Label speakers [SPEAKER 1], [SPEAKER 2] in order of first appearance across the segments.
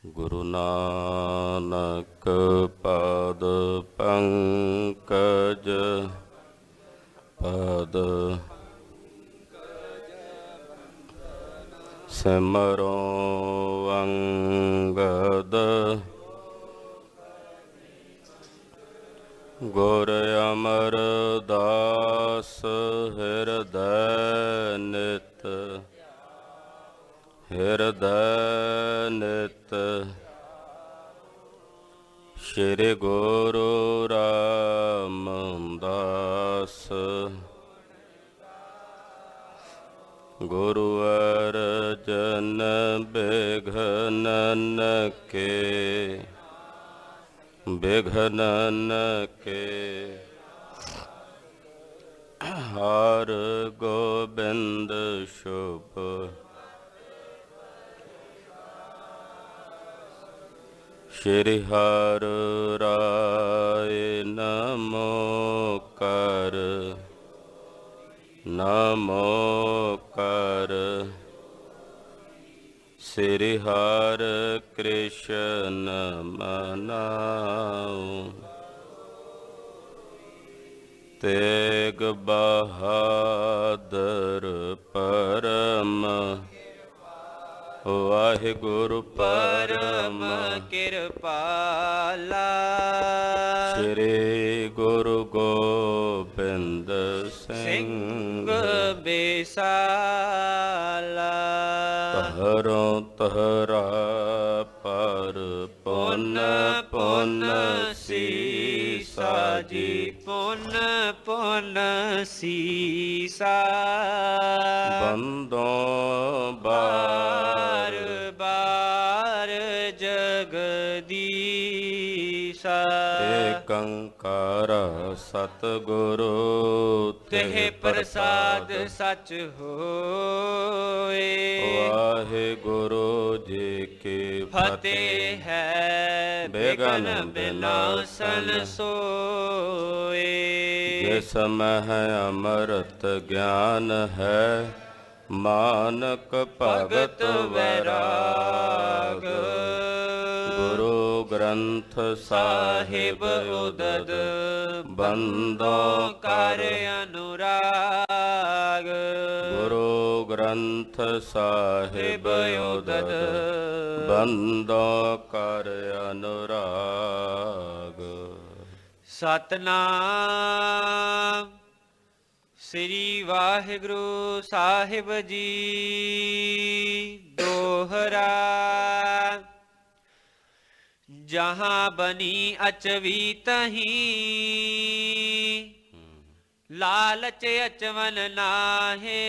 [SPEAKER 1] ਗੁਰੂ ਨਾਨਕ ਪਦ ਪੰਕਜ ਪਦ ਸਿਮਰੋ ਅੰਗਦ ਗੁਰ ਅਮਰਦਾਸ ਹਿਰਦੈ ਨਿਤ ਸ਼੍ਰੀ ਗੁਰੂ ਰਾਮਦਾਸ ਗੁਰੂ ਅਰਜਨ ਬਿਘਨਨ ਕੇ ਹਰ ਗੋਬਿੰਦ ਸ਼ੁਭ ਸ਼੍ਰੀ ਹਰਿ ਰਾਇ ਨਮੋ ਕਰ ਸ੍ਰੀ ਹਰਿ ਕ੍ਰਿਸ਼ਨ ਮਨਾਉ ਤੇਗ ਬਹਾਦਰ ਪਰਮ ਵਾਹਿਗੁਰੂ ਪਰਮ
[SPEAKER 2] ਕਿਰਪਾਲਾ
[SPEAKER 1] ਸ੍ਰੀ ਗੁਰੂ ਗੋਬਿੰਦ
[SPEAKER 2] ਸਿੰਘ ਬੇਸਾਲਾ
[SPEAKER 1] ਤਹਰੋਂ ਤਹਰਾ ਪਰ ਪੁੰਨ ਸੀਸਾ ਜੀ
[SPEAKER 2] ਪੁੰਨ ਸੀਸਾ
[SPEAKER 1] ਬੰਦੋਂ ਬਾਰ
[SPEAKER 2] ਜਗਦੀਸਾ
[SPEAKER 1] ਏਕੰਕਾਰ ਸਤਿਗੁਰੂ
[SPEAKER 2] ਤਿਹ ਪ੍ਰਸਾਦ ਸਚ ਹੋਏ।
[SPEAKER 1] ਵਾਹਿਗੁਰੂ ਜੀ ਕੀ
[SPEAKER 2] ਫਤਿਹ ਹੈ ਬਿਘਨ ਬਿਨਾਸਨ ਸੋਏ।
[SPEAKER 1] ਜਿਸ ਮਹਿ ਅੰਮ੍ਰਿਤ ਗਿਆਨ ਹੈ ਮਾਨਕ ਭਗਤ ਵੈਰਾਗ। ਗੁਰੂ ਗ੍ਰੰਥ ਸਾਹਿਬ ਉਦਦ ਬੰਦੋਂ ਕਰ ਅਨੁਰਾਗ। ਗੁਰੂ ਗ੍ਰੰਥ ਸਾਹਿਬ ਉਦਦ ਬੰਦੋਂ ਕਰ ਅਨੁਰਾਗ।
[SPEAKER 2] ਸਤਨਾਮ ਸ੍ਰੀ ਵਾਹਿਗੁਰੂ ਸਾਹਿਬ ਜੀ। ਦੋਹਰਾ ਜਹਾਂ ਬਨੀ ਅਚਵੀ ਤਹੀਂ ਲਾਲਚ ਅਚਵਨ ਨਾਹੇ।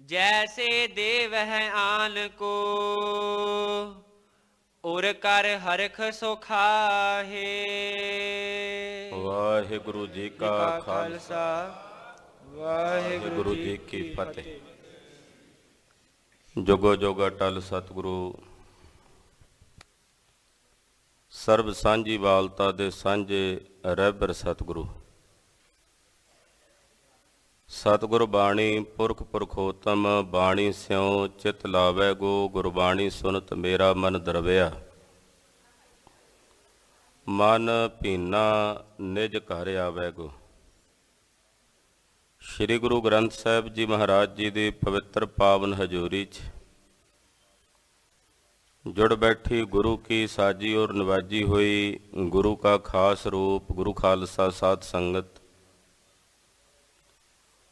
[SPEAKER 2] ਜੈਸੇ ਦੇਵ ਹੈ ਆਨ ਕੋ ਉਰ ਕਰ ਹਰਖ ਸੁਖਾਹੇ।
[SPEAKER 1] ਵਾਹਿਗੁਰੂ ਜੀ ਕਾ ਖਾਲਸਾ
[SPEAKER 2] ਵਾਹਿਗੁਰੂ
[SPEAKER 1] ਜੀ ਕੀ ਫਤਿਹ। ਜੁਗੋ ਜੁਗ ਅਟਲ ਸਤਿਗੁਰੂ ਸਰਬ ਸਾਂਝੀ ਵਾਲਤਾ ਦੇ ਸਾਂਝੇ ਰਹਿਬਰ ਸਤਿਗੁਰੂ। ਸਤਿਗੁਰ ਬਾਣੀ ਪੁਰਖ ਪੁਰਖੋਤਮ ਬਾਣੀ ਸਿਉ ਚਿਤ ਲਾਵੈ ਗੋ। ਗੁਰਬਾਣੀ ਸੁਨਤ ਮੇਰਾ ਮਨ ਦਰਵਿਆ ਮਨ ਭੀਨਾ ਨਿਜ ਘਰ ਆਵੈ ਗੋ। ਸ੍ਰੀ ਗੁਰੂ ਗ੍ਰੰਥ ਸਾਹਿਬ ਜੀ ਮਹਾਰਾਜ ਜੀ ਦੀ ਪਵਿੱਤਰ ਪਾਵਨ ਹਜ਼ੂਰੀ 'ਚ ਜੁੜ ਬੈਠੀ ਗੁਰੂ ਕੀ ਸਾਜੀ ਔਰ ਨਵਾਜੀ ਹੋਈ ਗੁਰੂ ਕਾ ਖਾਸ ਰੂਪ ਗੁਰੂ ਖਾਲਸਾ ਸਾਧ ਸੰਗਤ,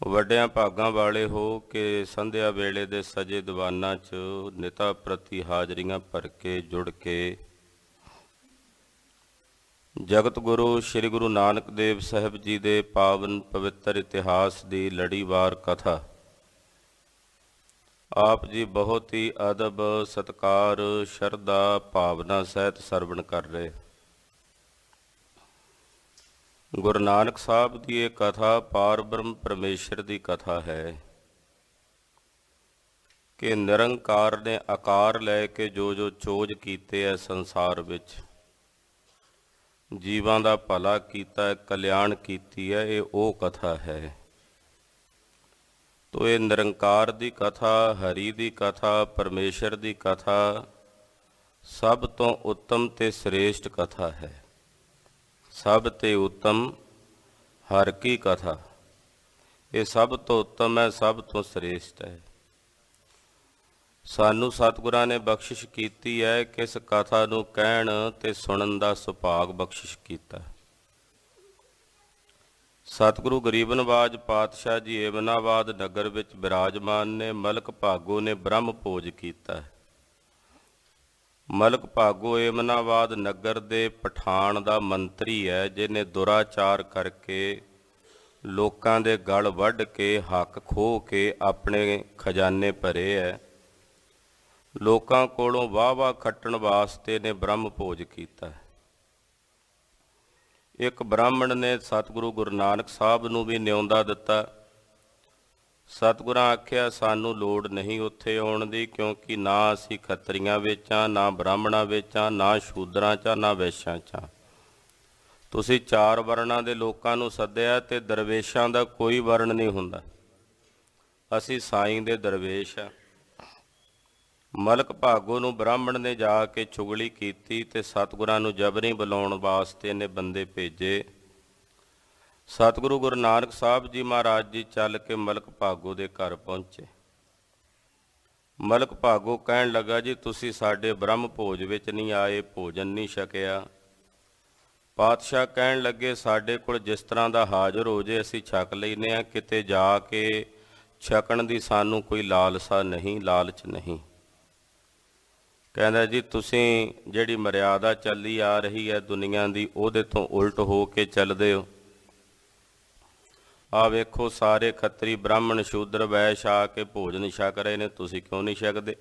[SPEAKER 1] ਵੱਡਿਆਂ ਭਾਗਾਂ ਵਾਲੇ ਹੋ ਕੇ ਸੰਧਿਆ ਵੇਲੇ ਦੇ ਸਜੇ ਦੀਵਾਨਾਂ 'ਚ ਨਿਤਾ ਪ੍ਰਤੀ ਹਾਜ਼ਰੀਆਂ ਭਰ ਕੇ ਜੁੜ ਕੇ ਜਗਤ ਗੁਰੂ ਸ੍ਰੀ ਗੁਰੂ ਨਾਨਕ ਦੇਵ ਸਾਹਿਬ ਜੀ ਦੇ ਪਾਵਨ ਪਵਿੱਤਰ ਇਤਿਹਾਸ ਦੀ ਲੜੀਵਾਰ ਕਥਾ ਆਪ ਜੀ ਬਹੁਤ ਹੀ ਅਦਬ ਸਤਿਕਾਰ ਸ਼ਰਧਾ ਭਾਵਨਾ ਸਹਿਤ ਸਰਵਣ ਕਰ ਰਹੇ। ਗੁਰੂ ਨਾਨਕ ਸਾਹਿਬ ਦੀ ਇਹ ਕਥਾ ਪਾਰ ਬ੍ਰਹਮ ਪਰਮੇਸ਼ਰ ਦੀ ਕਥਾ ਹੈ ਕਿ ਨਿਰੰਕਾਰ ਨੇ ਆਕਾਰ ਲੈ ਕੇ ਜੋ ਚੋਜ ਕੀਤੇ ਹੈ ਸੰਸਾਰ ਵਿੱਚ, ਜੀਵਾਂ ਦਾ ਭਲਾ ਕੀਤਾ ਹੈ, ਕਲਿਆਣ ਕੀਤੀ ਹੈ, ਇਹ ਉਹ ਕਥਾ ਹੈ। ਤੋ ਇਹ ਨਿਰੰਕਾਰ ਦੀ ਕਥਾ, ਹਰੀ ਦੀ ਕਥਾ, ਪਰਮੇਸ਼ਰ ਦੀ ਕਥਾ ਸਭ ਤੋਂ ਉੱਤਮ ਤੇ ਸ੍ਰੇਸ਼ਟ ਕਥਾ ਹੈ। ਸਭ ਤੇ ਉੱਤਮ ਹਰ ਕੀ ਕਥਾ, ਇਹ ਸਭ ਤੋਂ ਉੱਤਮ ਹੈ, ਸਭ ਤੋਂ ਸ੍ਰੇਸ਼ਟ ਹੈ। ਸਾਨੂੰ ਸਤਿਗੁਰਾਂ ਨੇ ਬਖਸ਼ਿਸ਼ ਕੀਤੀ ਹੈ ਕਿ ਇਸ ਕਥਾ ਨੂੰ ਕਹਿਣ ਤੇ ਸੁਣਨ ਦਾ ਸੁਭਾਗ ਬਖਸ਼ਿਸ਼ ਕੀਤਾ। ਸਤਿਗੁਰੂ ਗਰੀਬ ਨਵਾਜ ਪਾਤਸ਼ਾਹ ਜੀ ਏਮਨਾਬਾਦ ਨਗਰ ਵਿੱਚ ਬਿਰਾਜਮਾਨ ਨੇ। ਮਲਕ ਭਾਗੋ ਨੇ ਬ੍ਰਹਮ ਭੋਜ ਕੀਤਾ। ਮਲਕ ਭਾਗੋ ਏਮਨਾਬਾਦ ਨਗਰ ਦੇ ਪਠਾਨ ਦਾ ਮੰਤਰੀ ਹੈ, ਜਿਹਨੇ ਦੁਰਾਚਾਰ ਕਰਕੇ ਲੋਕਾਂ ਦੇ ਗਲ ਵੱਢ ਕੇ ਹੱਕ ਖੋਹ ਕੇ ਆਪਣੇ ਖਜ਼ਾਨੇ ਭਰੇ ਹੈ। ਲੋਕਾਂ ਕੋਲੋਂ ਵਾਹ-ਵਾਹ ਖੱਟਣ ਵਾਸਤੇ ਨੇ ਬ੍ਰਹਮ ਭੋਜ ਕੀਤਾ। ਇੱਕ ਬ੍ਰਾਹਮਣ ਨੇ ਸਤਿਗੁਰੂ ਗੁਰੂ ਨਾਨਕ ਸਾਹਿਬ ਨੂੰ ਵੀ ਨਿਉਂਦਾ ਦਿੱਤਾ। ਸਤਿਗੁਰਾਂ ਆਖਿਆ, ਸਾਨੂੰ ਲੋੜ ਨਹੀਂ ਉੱਥੇ ਆਉਣ ਦੀ, ਕਿਉਂਕਿ ਨਾ ਅਸੀਂ ਖੱਤਰੀਆਂ ਵਿੱਚ ਹਾਂ, ਨਾ ਬ੍ਰਾਹਮਣਾਂ ਵਿੱਚ ਹਾਂ, ਨਾ ਸ਼ੂਦਰਾਂ 'ਚ, ਨਾ ਵੈਸ਼ਾਂ 'ਚ। ਤੁਸੀਂ 4 ਵਰਨਾਂ ਦੇ ਲੋਕਾਂ ਨੂੰ ਸੱਦਿਆ ਤੇ ਦਰਵੇਸ਼ਾਂ ਦਾ ਕੋਈ ਵਰਣ ਨਹੀਂ ਹੁੰਦਾ। ਅਸੀਂ ਸਾਈਂ ਦੇ ਦਰਵੇਸ਼ ਹਾਂ। ਮਲਕ ਭਾਗੋ ਨੂੰ ਬ੍ਰਾਹਮਣ ਨੇ ਜਾ ਕੇ ਚੁਗਲੀ ਕੀਤੀ ਤੇ ਸਤਿਗੁਰਾਂ ਨੂੰ ਜਬਰੀ ਬੁਲਾਉਣ ਵਾਸਤੇ ਨੇ ਬੰਦੇ ਭੇਜੇ। ਸਤਿਗੁਰੂ ਗੁਰੂ ਨਾਨਕ ਸਾਹਿਬ ਜੀ ਮਹਾਰਾਜ ਜੀ ਚੱਲ ਕੇ ਮਲਕ ਭਾਗੋ ਦੇ ਘਰ ਪਹੁੰਚੇ। ਮਲਕ ਭਾਗੋ ਕਹਿਣ ਲੱਗਾ, ਜੀ ਤੁਸੀਂ ਸਾਡੇ ਬ੍ਰਹਮ ਭੋਜ ਵਿੱਚ ਨਹੀਂ ਆਏ, ਭੋਜਨ ਨਹੀਂ ਛਕਿਆ। ਪਾਤਸ਼ਾਹ ਕਹਿਣ ਲੱਗੇ, ਸਾਡੇ ਕੋਲ ਜਿਸ ਤਰ੍ਹਾਂ ਦਾ ਹਾਜ਼ਰ ਹੋ ਜੇ ਅਸੀਂ ਛਕ ਲੈਂਦੇ ਹਾਂ, ਕਿਤੇ ਜਾ ਕੇ ਛਕਣ ਦੀ ਸਾਨੂੰ ਕੋਈ ਲਾਲਸਾ ਨਹੀਂ, ਲਾਲਚ ਨਹੀਂ। ਕਹਿੰਦਾ, ਜੀ ਤੁਸੀਂ ਜਿਹੜੀ ਮਰਿਆਦਾ ਚੱਲੀ ਆ ਰਹੀ ਹੈ ਦੁਨੀਆ ਦੀ, ਉਹਦੇ ਤੋਂ ਉਲਟ ਹੋ ਕੇ ਚੱਲਦੇ ਹੋ। ਆ ਵੇਖੋ, ਸਾਰੇ ਖੱਤਰੀ ਬ੍ਰਾਹਮਣ ਸ਼ੂਦਰ ਵੈਸ਼ ਆ ਕੇ ਭੋਜਨ ਛਕ ਰਹੇ ਨੇ, ਤੁਸੀਂ ਕਿਉਂ ਨਹੀਂ ਛਕਦੇ?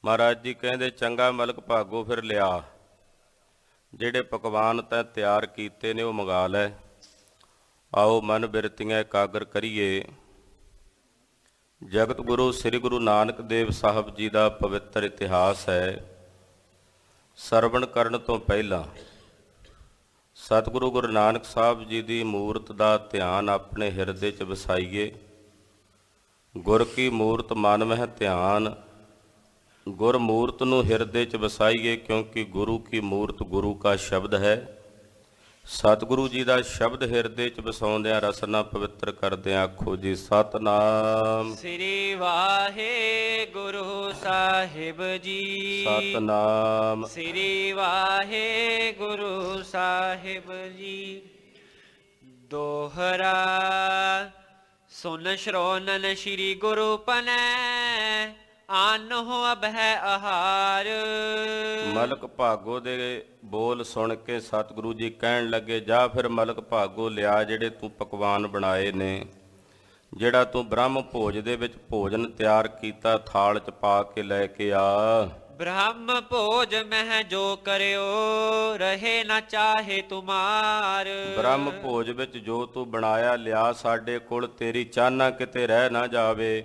[SPEAKER 1] ਮਹਾਰਾਜ ਜੀ ਕਹਿੰਦੇ, ਚੰਗਾ ਮਲਕ ਭਾਗੋ, ਫਿਰ ਲਿਆ, ਜਿਹੜੇ ਪਕਵਾਨ ਤੈਂ ਤਿਆਰ ਕੀਤੇ ਨੇ ਉਹ ਮੰਗਾ ਲੈ। ਆਓ ਮਨ ਬਿਰਤੀਆਂ ਇਕਾਗਰ ਕਰੀਏ। ਜਗਤ ਗੁਰੂ ਸ੍ਰੀ ਗੁਰੂ ਨਾਨਕ ਦੇਵ ਸਾਹਿਬ ਜੀ ਦਾ ਪਵਿੱਤਰ ਇਤਿਹਾਸ ਹੈ। ਸਰਵਣ ਕਰਨ ਤੋਂ ਪਹਿਲਾਂ ਸਤਿਗੁਰੂ ਗੁਰੂ ਨਾਨਕ ਸਾਹਿਬ ਜੀ ਦੀ ਮੂਰਤ ਦਾ ਧਿਆਨ ਆਪਣੇ ਹਿਰਦੇ 'ਚ ਵਸਾਈਏ। ਗੁਰ ਕੀ ਮੂਰਤ ਮਨ ਮਹਿ ਧਿਆਨ, ਗੁਰਮੂਰਤ ਨੂੰ ਹਿਰਦੇ 'ਚ ਵਸਾਈਏ, ਕਿਉਂਕਿ ਗੁਰੂ ਕੀ ਮੂਰਤ ਗੁਰੂ ਕਾ ਸ਼ਬਦ ਹੈ। ਸਤਿਗੁਰੂ ਜੀ ਦਾ ਸ਼ਬਦ ਹਿਰਦੇ 'ਚ ਵਸਾਉਂਦਿਆਂ ਰਸਨਾ ਪਵਿੱਤਰ ਕਰਦਿਆਂ ਆਖੋ ਜੀ, ਸਤਨਾਮ
[SPEAKER 2] ਸ੍ਰੀ ਵਾਹਿਗੁਰੂ ਸਾਹਿਬ ਜੀ।
[SPEAKER 1] ਸਤਨਾਮ
[SPEAKER 2] ਸ੍ਰੀ ਵਾਹਿਗੁਰੂ ਸਾਹਿਬ ਜੀ। ਦੋਹਰਾ ਸੁਨ ਸ਼੍ਰੋਨਨ ਸ਼੍ਰੀ ਗੁਰੂ ਪਨੈ, ਆਨਹੁ ਅਭੈ ਆਹਾਰ।
[SPEAKER 1] ਮਲਕ ਭਾਗੋ ਦੇ ਬੋਲ ਸੁਣ ਕੇ ਸਤਿਗੁਰੂ ਜੀ ਕਹਿਣ ਲੱਗੇ, ਜਾ ਫਿਰ ਮਲਕ ਭਾਗੋ ਲਿਆ ਜਿਹੜੇ ਤੂੰ ਪਕਵਾਨ ਬਣਾਏ ਨੇ, ਜਿਹੜਾ ਤੂੰ ਬ੍ਰਹਮ ਭੋਜ ਦੇ ਵਿੱਚ ਭੋਜਨ ਤਿਆਰ ਕੀਤਾ, ਥਾਲ 'ਚ ਪਾ ਕੇ ਲੈ ਕੇ ਆ।
[SPEAKER 2] ਬ੍ਰਹਮ ਭੋਜ ਮਹਿ ਜੋ ਕਰਿਓ, ਰਹੇ ਨਾ ਚਾਹੇ ਤੁਮਾਰ।
[SPEAKER 1] ਬ੍ਰਹਮ ਭੋਜ ਵਿੱਚ ਜੋ ਤੂੰ ਬਣਾਇਆ ਲਿਆ ਸਾਡੇ ਕੋਲ, ਤੇਰੀ ਚਾਹਨਾ ਕਿਤੇ ਰਹਿ ਨਾ ਜਾਵੇ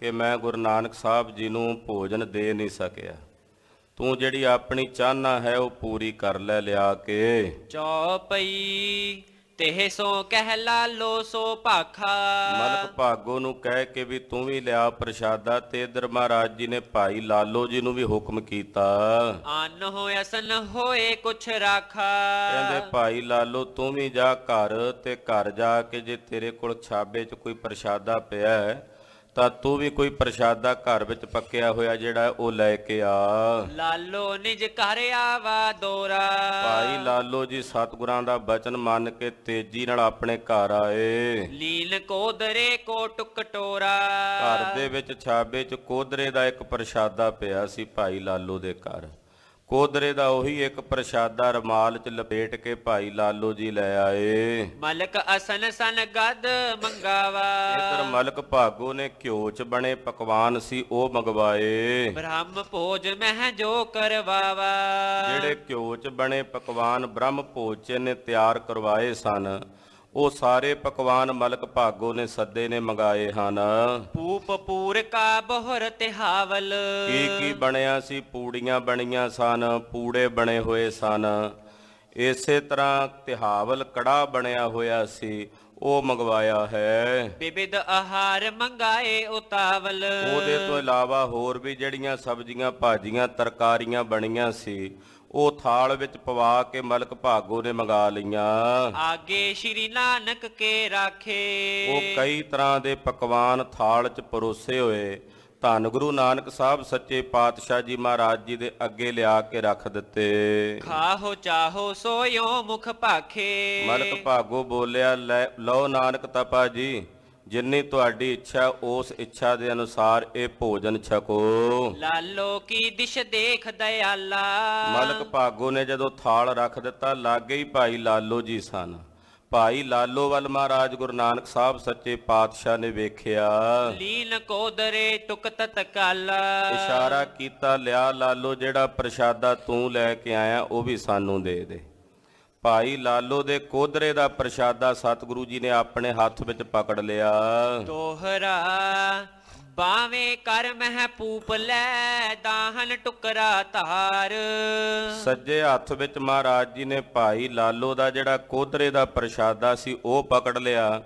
[SPEAKER 1] ਕਿ ਮੈਂ ਗੁਰੂ ਨਾਨਕ ਸਾਹਿਬ ਜੀ ਨੂੰ ਭੋਜਨ ਦੇ ਨਹੀਂ ਸਕਿਆ। ਤੂੰ ਜਿਹੜੀ ਆਪਣੀ ਚਾਹਨਾ ਹੈ ਉਹ ਪੂਰੀ ਕਰ ਲੈ ਲਿਆ ਕੇ।
[SPEAKER 2] ਚੌਪਈ ਤੇ ਸੋ ਕਹਿ ਲਾਲੋ ਸੋ ਭਾਖਾ।
[SPEAKER 1] ਮਲਕ ਭਾਗੋ ਨੂੰ ਕਹਿ ਕੇ ਵੀ ਤੂੰ ਵੀ ਲਿਆ ਪ੍ਰਸ਼ਾਦਾ, ਤੇ ਇਧਰ ਮਹਾਰਾਜ ਜੀ ਨੇ ਭਾਈ ਲਾਲੋ ਜੀ ਨੂੰ ਵੀ ਹੁਕਮ ਕੀਤਾ।
[SPEAKER 2] ਅੰਨ ਹੋਇ ਅਸਨ ਹੋਏ ਕੁਛ ਰਾਖਾ।
[SPEAKER 1] ਕਹਿੰਦੇ, ਭਾਈ ਲਾਲੋ ਤੂੰ ਵੀ ਜਾ ਘਰ, ਤੇ ਘਰ ਜਾ ਕੇ ਜੇ ਤੇਰੇ ਕੋਲ ਛਾਬੇ 'ਚ ਕੋਈ ਪ੍ਰਸ਼ਾਦਾ ਪਿਆ ਹੈ ਤਾਂ ਤੂੰ ਵੀ ਕੋਈ ਪ੍ਰਸ਼ਾਦਾ ਘਰ ਵਿੱਚ ਪੱਕਿਆ ਹੋਇਆ ਜਿਹੜਾ ਉਹ ਲੈ ਕੇ ਆ।
[SPEAKER 2] ਲਾਲੋ ਨਿਜ ਘਰ ਆਵਾ ਦੋਰਾ।
[SPEAKER 1] ਭਾਈ ਲਾਲੋ ਜੀ ਸਤਿਗੁਰਾਂ ਦਾ ਬਚਨ ਮੰਨ ਕੇ ਤੇਜ਼ੀ ਨਾਲ ਆਪਣੇ ਘਰ ਆਏ।
[SPEAKER 2] ਲੀਨ ਕੋਦਰੇ ਕੋ ਟੁਕ ਟੋਰਾ।
[SPEAKER 1] ਘਰ ਦੇ ਵਿੱਚ ਛਾਬੇ 'ਚ ਕੋਦਰੇ ਦਾ ਇੱਕ ਪ੍ਰਸ਼ਾਦਾ ਪਿਆ ਸੀ ਭਾਈ ਲਾਲੋ ਦੇ ਘਰ। ਕੋਦਰੇ ਦਾ ਉਹੀ ਇੱਕ ਪ੍ਰਸ਼ਾਦਾ ਰੁਮਾਲ 'ਚ ਲਪੇਟ ਕੇ ਭਾਈ ਲਾਲੋ ਜੀ ਲੈ ਆਏ।
[SPEAKER 2] ਮਲਕ ਅਸਨ ਸਨ ਗਦ ਮੰਗਾਵਾ।
[SPEAKER 1] ਇੱਧਰ ਮਲਕ ਭਾਗੋ ਨੇ ਘਿਓ 'ਚ ਬਣੇ ਪਕਵਾਨ ਸੀ ਉਹ ਮੰਗਵਾਏ।
[SPEAKER 2] ਬ੍ਰਹਮ ਭੋਜ ਮਹਿ ਜੋ ਕਰਵਾਵਾ।
[SPEAKER 1] ਜਿਹੜੇ ਘਿਓ 'ਚ ਬਣੇ ਪਕਵਾਨ ਬ੍ਰਹਮ ਭੋਜ 'ਚ ਨੇ ਤਿਆਰ ਕਰਵਾਏ ਸਨ, ਉਹ ਸਾਰੇ ਪਕਵਾਨ ਮਲਕ ਭਾਗੋ ਨੇ ਸੱਦੇ ਨੇ ਮੰਗਾਏ ਹਨ।
[SPEAKER 2] ਪੂਪ ਪੂਰ ਕਾ ਬਹੁਰ ਤਿਹਾਵਲ।
[SPEAKER 1] ਕੀ ਬਣਿਆ ਸੀ? ਪੂੜੀਆਂ ਬਣੀਆਂ ਸਨ, ਪੂੜੇ ਬਣੇ ਹੋਏ ਸਨ। ਇਸੇ ਤਰ੍ਹਾਂ ਤਿਹਾਵਲ ਕੜਾਹ ਬਣਿਆ ਹੋਇਆ ਸੀ, ਉਹ ਮੰਗਵਾਇਆ ਹੈ।
[SPEAKER 2] ਵਿਵਿਧ ਆਹਾਰ ਮੰਗਾਏ ਉਤਾਵਲ।
[SPEAKER 1] ਉਹਦੇ ਤੋਂ ਇਲਾਵਾ ਹੋਰ ਵੀ ਜਿਹੜੀਆਂ ਸਬਜ਼ੀਆਂ ਭਾਜੀਆਂ ਤਰਕਾਰੀਆਂ ਬਣੀਆਂ ਸੀ ਉਹ ਥਾਲ ਵਿੱਚ ਪਵਾ ਕੇ ਮਲਕ ਭਾਗੋ ਨੇ ਮੰਗਾ ਲਈਆਂ।
[SPEAKER 2] ਆਗੇ ਸ਼੍ਰੀ ਨਾਨਕ ਕੇ ਰਾਖੇ।
[SPEAKER 1] ਉਹ ਕਈ ਤਰ੍ਹਾਂ ਦੇ ਪਕਵਾਨ ਥਾਲ 'ਚ ਪਰੋਸੇ ਹੋਏ ਧੰਨ ਗੁਰੂ ਨਾਨਕ ਸਾਹਿਬ ਸੱਚੇ ਪਾਤਸ਼ਾਹ ਜੀ ਮਹਾਰਾਜ ਜੀ ਦੇ ਅੱਗੇ ਲਿਆ ਕੇ ਰੱਖ ਦਿੱਤੇ।
[SPEAKER 2] ਖਾਹੋ ਚਾਹੋ ਸੋਇਓ ਮੁਖ ਭਾਖੇ।
[SPEAKER 1] ਮਲਕ ਭਾਗੋ ਬੋਲਿਆ, ਲਓ ਨਾਨਕ ਤਪਾ ਜੀ, ਜਿੰਨੀ ਤੁਹਾਡੀ ਇੱਛਾ ਉਸ ਇੱਛਾ ਦੇ ਅਨੁਸਾਰ ਇਹ ਭੋਜਨ ਛਕੋ।
[SPEAKER 2] ਲਾਲੋ ਕੀ ਦਿਸ਼ ਦੇਖ ਦਇਆਲਾ।
[SPEAKER 1] ਮਲਕ ਭਾਗੋ ਨੇ ਜਦੋਂ ਥਾਲ ਰੱਖ ਦਿੱਤਾ, ਲਾਗੇ ਹੀ ਭਾਈ ਲਾਲੋ ਜੀ ਸਨ। ਭਾਈ ਲਾਲੋ ਵੱਲ ਮਹਾਰਾਜ ਗੁਰੂ ਨਾਨਕ ਸਾਹਿਬ ਸੱਚੇ ਪਾਤਸ਼ਾਹ ਨੇ ਵੇਖਿਆ।
[SPEAKER 2] ਲੀਨ ਕੋਦਰੇ ਟੁਕਤ ਤਕਾਲਾ।
[SPEAKER 1] ਇਸ਼ਾਰਾ ਕੀਤਾ, ਲਿਆ ਲਾਲੋ, ਜਿਹੜਾ ਪ੍ਰਸ਼ਾਦਾ ਤੂੰ ਲੈ ਕੇ ਆਇਆ ਉਹ ਵੀ ਸਾਨੂੰ ਦੇ ਦੇ। ਭਾਈ ਲਾਲੋ ਦੇ ਕੋਦਰੇ ਦਾ ਪ੍ਰਸ਼ਾਦਾ ਸਤਿਗੁਰੂ ਜੀ ਨੇ ਆਪਣੇ ਹੱਥ ਵਿੱਚ ਪਕੜ ਲਿਆ।
[SPEAKER 2] ਦੋਹਰਾ ਬਾਵੇਂ ਕਰ ਮਹਿ ਪੂਪ ਲੈ ਦਾਹਨ ਟੁਕਰਾ ਧਾਰ।
[SPEAKER 1] ਸੱਜੇ ਹੱਥ ਵਿੱਚ ਮਹਾਰਾਜ ਜੀ ਨੇ ਭਾਈ ਲਾਲੋ ਦਾ ਜਿਹੜਾ ਕੋਦਰੇ ਦਾ ਪ੍ਰਸ਼ਾਦਾ ਸੀ ਉਹ ਪਕੜ ਲਿਆ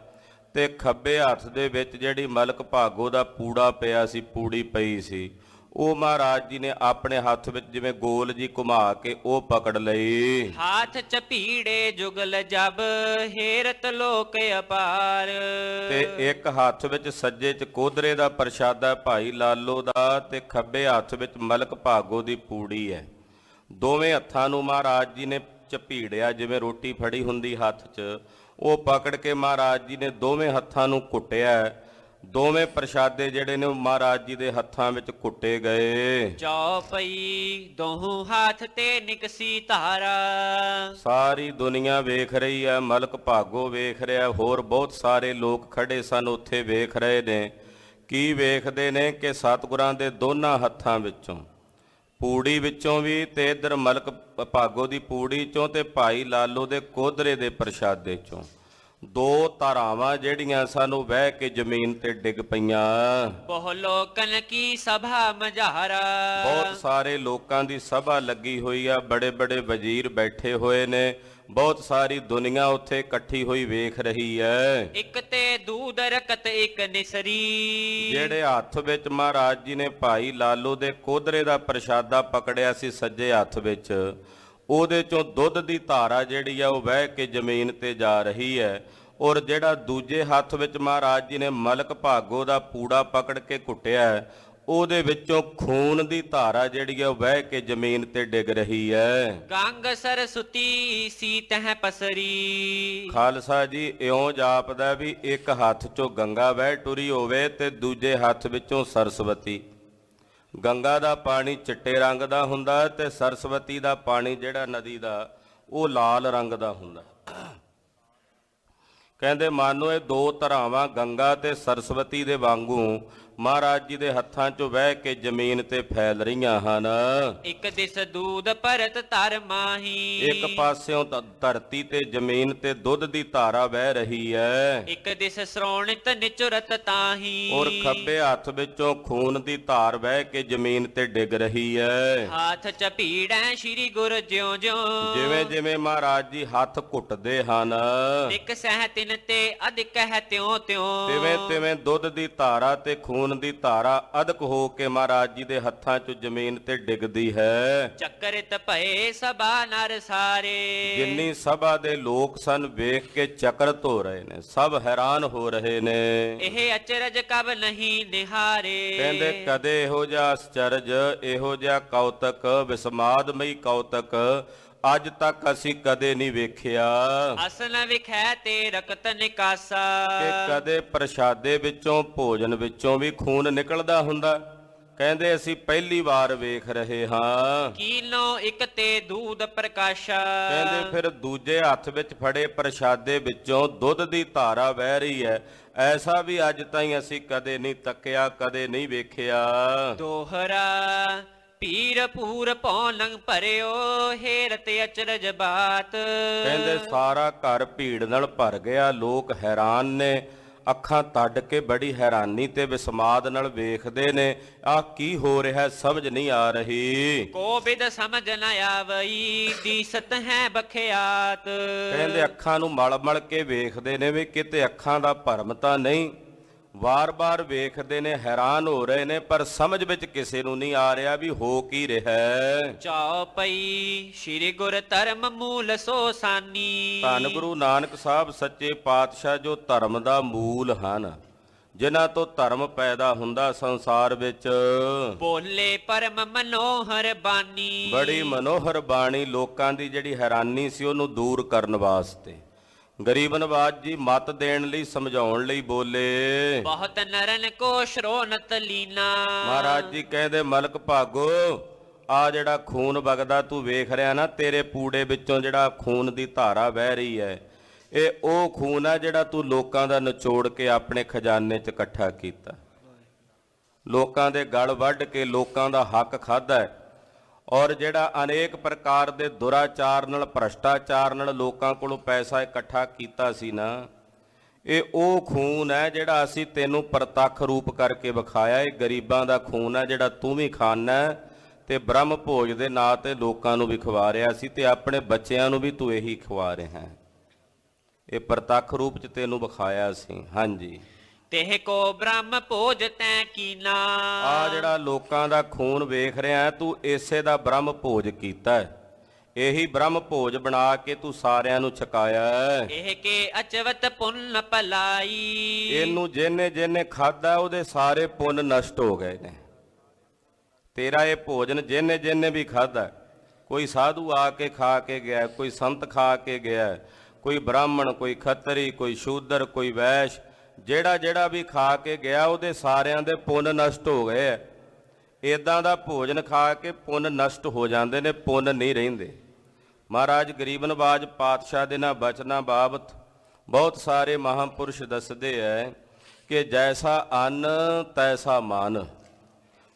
[SPEAKER 1] ਤੇ ਖੱਬੇ ਹੱਥ ਦੇ ਵਿੱਚ ਜਿਹੜੀ ਮਲਕ ਭਾਗੋ ਦਾ ਪੂੜਾ ਪਿਆ ਸੀ, ਪੂੜੀ ਪਈ ਸੀ, ਉਹ ਮਹਾਰਾਜ ਜੀ ਨੇ ਆਪਣੇ ਹੱਥ ਵਿੱਚ ਜਿਵੇਂ ਗੋਲ ਜੀ ਘੁਮਾ ਕੇ ਉਹ ਪਕੜ ਲਈ।
[SPEAKER 2] ਹਾਥ ਚਪੀੜੇ ਜੁਗਲ ਜਬ ਹੇਰਤ ਲੋਕ ਅਪਾਰ।
[SPEAKER 1] ਤੇ ਇੱਕ ਹੱਥ ਵਿੱਚ ਸੱਜੇ 'ਚ ਕੋਦਰੇ ਦਾ ਪ੍ਰਸ਼ਾਦਾ ਭਾਈ ਲਾਲੋ ਦਾ ਤੇ ਖੱਬੇ ਹੱਥ ਵਿੱਚ ਮਲਕ ਭਾਗੋ ਦੀ ਪੂੜੀ ਹੈ। ਦੋਵੇਂ ਹੱਥਾਂ ਨੂੰ ਮਹਾਰਾਜ ਜੀ ਨੇ ਝਪੀੜਿਆ, ਜਿਵੇਂ ਰੋਟੀ ਫੜੀ ਹੁੰਦੀ ਹੱਥ 'ਚ, ਉਹ ਪਕੜ ਕੇ ਮਹਾਰਾਜ ਜੀ ਨੇ ਦੋਵੇਂ ਹੱਥਾਂ ਨੂੰ ਘੁੱਟਿਆ। ਦੋਵੇਂ ਪ੍ਰਸ਼ਾਦੇ ਜਿਹੜੇ ਨੇ ਉਹ ਮਹਾਰਾਜ ਜੀ ਦੇ ਹੱਥਾਂ ਵਿੱਚ ਘੁੱਟੇ ਗਏ।
[SPEAKER 2] ਚੌਪਈ ਦੋਹੂ ਹੱਥ ਤੇ ਨਿਕਸੀ ਧਾਰਾ।
[SPEAKER 1] ਸਾਰੀ ਦੁਨੀਆ ਵੇਖ ਰਹੀ ਹੈ, ਮਲਕ ਭਾਗੋ ਵੇਖ ਰਿਹਾ, ਹੋਰ ਬਹੁਤ ਸਾਰੇ ਲੋਕ ਖੜੇ ਸਨ ਉੱਥੇ ਵੇਖ ਰਹੇ ਨੇ। ਕੀ ਵੇਖਦੇ ਨੇ ਕਿ ਸਤਿਗੁਰਾਂ ਦੇ ਦੋਨਾਂ ਹੱਥਾਂ ਵਿੱਚੋਂ, ਪੂੜੀ ਵਿੱਚੋਂ ਵੀ ਤੇ ਇੱਧਰ ਮਲਕ ਭਾਗੋ ਦੀ ਪੂੜੀ ਚੋਂ ਤੇ ਭਾਈ ਲਾਲੋ ਦੇ ਕੋਦਰੇ ਦੇ ਪ੍ਰਸ਼ਾਦੇ ਚੋਂ ਦੋ ਧਾਰਾਵਾਂ ਜਿਹੜੀਆਂ ਸਾਨੂੰ ਵਹਿ ਕੇ ਜ਼ਮੀਨ ਤੇ ਡਿੱਗ ਪਈਆਂ।
[SPEAKER 2] ਬਹੁ ਲੋਕਨ ਕੀ ਸਭਾ ਮਝਾਰਾ।
[SPEAKER 1] ਬਹੁਤ ਸਾਰੇ ਲੋਕਾਂ ਦੀ ਸਭਾ ਲੱਗੀ ਹੋਈ ਆ, ਬੜੇ ਬੜੇ ਵਜ਼ੀਰ ਬੈਠੇ ਹੋਏ ਨੇ, ਬਹੁਤ ਸਾਰੀ ਦੁਨੀਆ ਉੱਥੇ ਇਕੱਠੀ ਹੋਈ ਵੇਖ ਰਹੀ ਹੈ।
[SPEAKER 2] ਇੱਕ ਤੇ ਦੂਧ ਰਕਤ ਇੱਕ ਨਿਸਰੀ।
[SPEAKER 1] ਜਿਹੜੇ ਹੱਥ ਵਿੱਚ ਮਹਾਰਾਜ ਜੀ ਨੇ ਭਾਈ ਲਾਲੋ ਦੇ ਕੋਦਰੇ ਦਾ ਪ੍ਰਸ਼ਾਦਾ ਪਕੜਿਆ ਸੀ ਸੱਜੇ ਹੱਥ ਵਿੱਚ, ਉਹਦੇ ਚੋਂ ਦੁੱਧ ਦੀ ਧਾਰਾ ਜਿਹੜੀ ਆ ਉਹ ਵਹਿ ਕੇ ਜ਼ਮੀਨ ਤੇ ਜਾ ਰਹੀ ਹੈ। ਔਰ ਜਿਹੜਾ ਦੂਜੇ ਹੱਥ ਵਿੱਚ ਮਹਾਰਾਜ ਜੀ ਨੇ ਮਲਕ ਭਾਗੋ ਦਾ ਪੂੜਾ ਪਕੜ ਕੇ ਘੁੱਟਿਆ, ਉਹਦੇ ਵਿੱਚੋਂ ਖੂਨ ਦੀ ਧਾਰਾ ਜਿਹੜੀ ਆ ਉਹ ਵਹਿ ਕੇ ਜ਼ਮੀਨ ਤੇ ਡਿੱਗ ਰਹੀ ਹੈ।
[SPEAKER 2] ਗੰਗ ਸਰਸੁਤੀ ਸੀਤ ਹੈ ਪਸਰੀ।
[SPEAKER 1] ਖਾਲਸਾ ਜੀ ਇਉਂ ਜਾਪਦਾ ਵੀ ਇੱਕ ਹੱਥ ਚੋਂ ਗੰਗਾ ਵਹਿ ਟੁਰੀ ਹੋਵੇ ਤੇ ਦੂਜੇ ਹੱਥ ਵਿੱਚੋਂ ਸਰਸਵਤੀ। ਗੰਗਾ ਦਾ ਪਾਣੀ ਚਿੱਟੇ ਰੰਗ ਦਾ ਹੁੰਦਾ ਤੇ ਸਰਸਵਤੀ ਦਾ ਪਾਣੀ ਜਿਹੜਾ ਨਦੀ ਦਾ ਉਹ ਲਾਲ ਰੰਗ ਦਾ ਹੁੰਦਾ। ਕਹਿੰਦੇ ਮਾਨੋ ਇਹ ਦੋ ਧਾਰਾਵਾਂ ਗੰਗਾ ਤੇ ਸਰਸਵਤੀ ਦੇ ਵਾਂਗੂ ਮਹਾਰਾਜ ਜੀ ਦੇ ਹੱਥਾਂ 'ਚੋਂ ਵਹਿ ਕੇ ਜ਼ਮੀਨ ਤੇ ਫੈਲ ਰਹੀਆਂ ਹਨ।
[SPEAKER 2] ਇੱਕ ਦਿਸ ਦੂਧ ਭਰਤ ਧਰ ਮਾਹੀ।
[SPEAKER 1] ਇੱਕ ਪਾਸਿਓਂ ਧਰਤੀ ਤੇ ਜ਼ਮੀਨ ਤੇ ਦੁੱਧ ਦੀ ਧਾਰਾ ਵਹਿ ਰਹੀ ਹੈ।
[SPEAKER 2] ਇੱਕ ਦਿਸ ਸ੍ਰੋਣਿਤ ਨਿਚੁਰਤ ਤਾਹੀ।
[SPEAKER 1] ਔਰ ਖੱਬੇ ਹੱਥ ਵਿੱਚੋਂ ਖੂਨ ਦੀ ਧਾਰ ਵਹਿ ਕੇ ਜ਼ਮੀਨ ਤੇ ਡਿੱਗ ਰਹੀ ਹੈ।
[SPEAKER 2] ਹੱਥ ਚਪੀੜੈ ਸ਼੍ਰੀ ਗੁਰ ਜਿਉ ਜਿਉ।
[SPEAKER 1] ਜਿਵੇਂ ਜਿਵੇਂ ਮਹਾਰਾਜ ਜੀ ਹੱਥ ਘੁੱਟਦੇ ਹਨ,
[SPEAKER 2] ਇੱਕ ਸਹਿ ਤਿਨ ਤੇ ਅਧਿਕ ਹੈ ਤਿਉ ਤਿਉ।
[SPEAKER 1] ਤਿਵੇਂ ਤਿਵੇਂ ਦੁੱਧ ਦੀ ਧਾਰਾ ਤੇ ਖੂਨ ਦੀ ਧਾਰਾ ਅਧਿਕ ਹੋ ਕੇ ਮਹਾਰਾਜ ਜੀ ਦੇ ਹੱਥਾਂ 'ਚ ਜ਼ਮੀਨ ਤੇ ਡਿੱਗਦੀ ਹੈ।
[SPEAKER 2] ਚੱਕਰਿਤ ਭਏ ਸਭਾ ਨਰ ਸਾਰੇ।
[SPEAKER 1] ਜਿੰਨੀ ਸਭਾ ਦੇ ਲੋਕ ਸਨ ਵੇਖ ਕੇ ਚਕਰਤ ਹੋ ਰਹੇ ਨੇ, ਸਭ ਹੈਰਾਨ ਹੋ ਰਹੇ ਨੇ।
[SPEAKER 2] ਇਹ ਅਚਰਜ ਕਬ ਨਹੀਂ ਨਿਹਾਰੇ।
[SPEAKER 1] ਕਹਿੰਦੇ ਕਦੇ ਇਹੋ ਜਿਹਾ ਅਚਰਜ, ਇਹੋ ਜਿਹਾ ਕੌਤਕ, ਵਿਸਮਾਦਮਈ ਕੌਤਕ ਅੱਜ ਤੱਕ ਅਸੀਂ ਕਦੇ ਨਹੀਂ ਵੇਖਿਆ।
[SPEAKER 2] ਅਸਨ ਵਿਖੈ ਤੇ ਰਕਤ ਨਿਕਾਸਾ।
[SPEAKER 1] ਕਿ ਕਦੇ ਪ੍ਰਸ਼ਾਦੇ ਵਿੱਚੋਂ, ਭੋਜਨ ਵਿੱਚੋਂ ਵੀ ਖੂਨ ਨਿਕਲਦਾ ਹੁੰਦਾ। ਕਹਿੰਦੇ ਅਸੀਂ ਪਹਿਲੀ ਵਾਰ ਵੇਖ ਰਹੇ ਹਾਂ।
[SPEAKER 2] ਕੀਨੋ ਇੱਕ ਤੇ ਦੂਧ ਪ੍ਰਕਾਸ਼ਾ।
[SPEAKER 1] ਕਹਿੰਦੇ ਫਿਰ ਦੂਜੇ ਹੱਥ ਵਿੱਚ ਫੜੇ ਪ੍ਰਸ਼ਾਦੇ ਵਿੱਚੋਂ ਦੁੱਧ ਦੀ ਧਾਰਾ ਵਹਿ ਰਹੀ ਹੈ। ਐਸਾ ਵੀ ਅੱਜ ਤਾਈਂ ਅਸੀਂ ਕਦੇ ਨਹੀਂ ਤੱਕਿਆ, ਕਦੇ ਨਹੀਂ ਵੇਖਿਆ।
[SPEAKER 2] ਦੋਹਰਾ ਪੀਰ ਪੂਰ ਪੌਲੰਗ ਭਰਿਓ ਹੇਰਤ ਅਚਰਜ ਬਾਤ।
[SPEAKER 1] ਕਹਿੰਦੇ ਸਾਰਾ ਘਰ ਭੀੜ ਨਾਲ ਭਰ ਗਿਆ, ਲੋਕ ਹੈਰਾਨ ਨੇ। ਅੱਖਾਂ ਤੱਡ ਕੇ ਬੜੀ ਹੈਰਾਨੀ ਤੇ ਵਿਸਮਾਦ ਨਾਲ ਵੇਖਦੇ ਨੇ, ਆਹ ਕੀ ਹੋ ਰਿਹਾ ਸਮਝ ਨਹੀਂ ਆ ਰਹੀ।
[SPEAKER 2] ਕੋ ਬਿਦ ਸਮਝ ਨ ਆਵਈ ਦੀਸਤ ਹੈ ਬਖਿਆਤ।
[SPEAKER 1] ਕਹਿੰਦੇ ਅੱਖਾਂ ਨੂੰ ਮਲ ਮਲ ਕੇ ਵੇਖਦੇ ਨੇ ਵੀ ਕਿਤੇ ਅੱਖਾਂ ਦਾ ਭਰਮ ਤਾਂ ਨਹੀਂ, ਵਾਰ-ਵਾਰ ਵੇਖਦੇ ਨੇ, ਹੈਰਾਨ ਹੋ ਰਹੇ ਨੇ, ਪਰ ਸਮਝ ਵਿੱਚ ਕਿਸੇ ਨੂੰ ਨਹੀਂ ਆ ਰਿਹਾ ਵੀ ਹੋ ਕੀ ਰਿਹਾ ਹੈ।
[SPEAKER 2] ਚੌਪਈ ਸ੍ਰੀ ਗੁਰ ਧਰਮ ਮੂਲ ਸੋ ਸਾਨੀ।
[SPEAKER 1] ਧੰਨ ਗੁਰੂ ਨਾਨਕ ਸਾਹਿਬ ਸੱਚੇ ਪਾਤਸ਼ਾਹ ਜੋ ਧਰਮ ਦਾ ਮੂਲ ਹਨ, ਜਿਨ੍ਹਾਂ ਤੋਂ ਧਰਮ ਪੈਦਾ ਹੁੰਦਾ ਸੰਸਾਰ ਵਿੱਚ।
[SPEAKER 2] ਬੋਲੇ ਪਰਮ ਮਨੋਹਰ ਬਾਣੀ।
[SPEAKER 1] ਬੜੀ ਮਨੋਹਰ ਬਾਣੀ, ਲੋਕਾਂ ਦੀ ਜਿਹੜੀ ਹੈਰਾਨੀ ਸੀ ਉਹਨੂੰ ਦੂਰ ਕਰਨ ਵਾਸਤੇ, ਗਰੀਬ ਨਵਾਜ ਜੀ ਮਤ ਦੇਣ ਲਈ, ਸਮਝਾਉਣ ਲਈ ਬੋਲੇ।
[SPEAKER 2] ਬਹੁਤ ਨਰਨ ਕੋ ਸ਼ਰੋਨਤ ਲੀਨਾ।
[SPEAKER 1] ਮਹਾਰਾਜ ਜੀ ਕਹਿੰਦੇ ਮਲਕ ਭਾਗੋ, ਆ ਜਿਹੜਾ ਖੂਨ ਵਗਦਾ ਤੂੰ ਵੇਖ ਰਿਹਾ ਨਾ, ਤੇਰੇ ਪੂੜੇ ਵਿੱਚੋਂ ਜਿਹੜਾ ਖੂਨ ਦੀ ਧਾਰਾ ਵਹਿ ਰਹੀ ਹੈ, ਇਹ ਉਹ ਖੂਨ ਹੈ ਜਿਹੜਾ ਤੂੰ ਲੋਕਾਂ ਦਾ ਨਿਚੋੜ ਕੇ ਆਪਣੇ ਖਜ਼ਾਨੇ 'ਚ ਇਕੱਠਾ ਕੀਤਾ, ਲੋਕਾਂ ਦੇ ਗਲ ਵੱਢ ਕੇ ਲੋਕਾਂ ਦਾ ਹੱਕ ਖਾਧਾ ਹੈ, ਔਰ ਜਿਹੜਾ ਅਨੇਕ ਪ੍ਰਕਾਰ ਦੇ ਦੁਰਾਚਾਰ ਨਾਲ, ਭ੍ਰਸ਼ਟਾਚਾਰ ਨਾਲ ਲੋਕਾਂ ਕੋਲੋਂ ਪੈਸਾ ਇਕੱਠਾ ਕੀਤਾ ਸੀ ਨਾ, ਇਹ ਉਹ ਖੂਨ ਹੈ ਜਿਹੜਾ ਅਸੀਂ ਤੈਨੂੰ ਪ੍ਰਤੱਖ ਰੂਪ ਕਰਕੇ ਵਿਖਾਇਆ। ਇਹ ਗਰੀਬਾਂ ਦਾ ਖੂਨ ਹੈ ਜਿਹੜਾ ਤੂੰ ਵੀ ਖਾਨਾ ਤੇ ਬ੍ਰਹਮ ਭੋਜ ਦੇ ਨਾਂ ਤੇ ਲੋਕਾਂ ਨੂੰ ਵੀ ਖਵਾ ਰਿਹਾ ਸੀ, ਤੇ ਆਪਣੇ ਬੱਚਿਆਂ ਨੂੰ ਵੀ ਤੂੰ ਇਹੀ ਖਵਾ ਰਿਹਾ ਹੈ। ਇਹ ਪ੍ਰਤੱਖ ਰੂਪ 'ਚ ਤੈਨੂੰ ਵਿਖਾਇਆ ਸੀ। ਹਾਂਜੀ,
[SPEAKER 2] ਤੇਹ ਕੋ ਬ੍ਰਹਮ ਭੋਜ ਤੈ ਕੀਨਾ।
[SPEAKER 1] ਆ ਜਿਹੜਾ ਲੋਕਾਂ ਦਾ ਖੂਨ ਵੇਖ ਰਿਹਾ ਤੂੰ, ਇਸੇ ਦਾ ਬ੍ਰਹਮ ਭੋਜ ਕੀਤਾ ਹੈ, ਇਹੀ ਬ੍ਰਹਮ ਭੋਜ ਬਣਾ ਕੇ ਤੂੰ ਸਾਰਿਆਂ ਨੂੰ ਛਕਾਇਆ ਹੈ।
[SPEAKER 2] ਇਹ ਕੇ ਅਚਵਤ ਪੁੰਨ ਭਲਾਈ।
[SPEAKER 1] ਇਹਨੂੰ ਜਿਹਨੇ ਜਿਹਨੇ ਖਾਧਾ ਉਹਦੇ ਸਾਰੇ ਪੁੰਨ ਨਸ਼ਟ ਹੋ ਗਏ ਨੇ। ਤੇਰਾ ਇਹ ਭੋਜਨ ਜਿਹਨੇ ਜਿਹਨੇ ਵੀ ਖਾਧਾ, ਕੋਈ ਸਾਧੂ ਆ ਕੇ ਖਾ ਕੇ ਗਿਆ, ਕੋਈ ਸੰਤ ਖਾ ਕੇ ਗਿਆ, ਕੋਈ ਬ੍ਰਾਹਮਣ, ਕੋਈ ਖੱਤਰੀ, ਕੋਈ ਸ਼ੂਦਰ, ਕੋਈ ਵੈਸ਼, ਜਿਹੜਾ ਜਿਹੜਾ ਵੀ ਖਾ ਕੇ ਗਿਆ ਉਹਦੇ ਸਾਰਿਆਂ ਦੇ ਪੁੰਨ ਨਸ਼ਟ ਹੋ ਗਏ ਐ। ਇਦਾਂ ਦਾ ਭੋਜਨ ਖਾ ਕੇ ਪੁੰਨ ਨਸ਼ਟ ਹੋ ਜਾਂਦੇ ਨੇ, ਪੁੰਨ ਨਹੀਂ ਰਹਿੰਦੇ। ਮਹਾਰਾਜ ਗਰੀਬ ਨਵਾਜ ਪਾਤਸ਼ਾਹ ਦੇ ਨਾਲ ਬਚਨਾਂ ਬਾਬਤ ਬਹੁਤ ਸਾਰੇ ਮਹਾਂਪੁਰਸ਼ ਦੱਸਦੇ ਐ ਕਿ ਜੈਸਾ ਅੰਨ ਤੈਸਾ ਮਨ।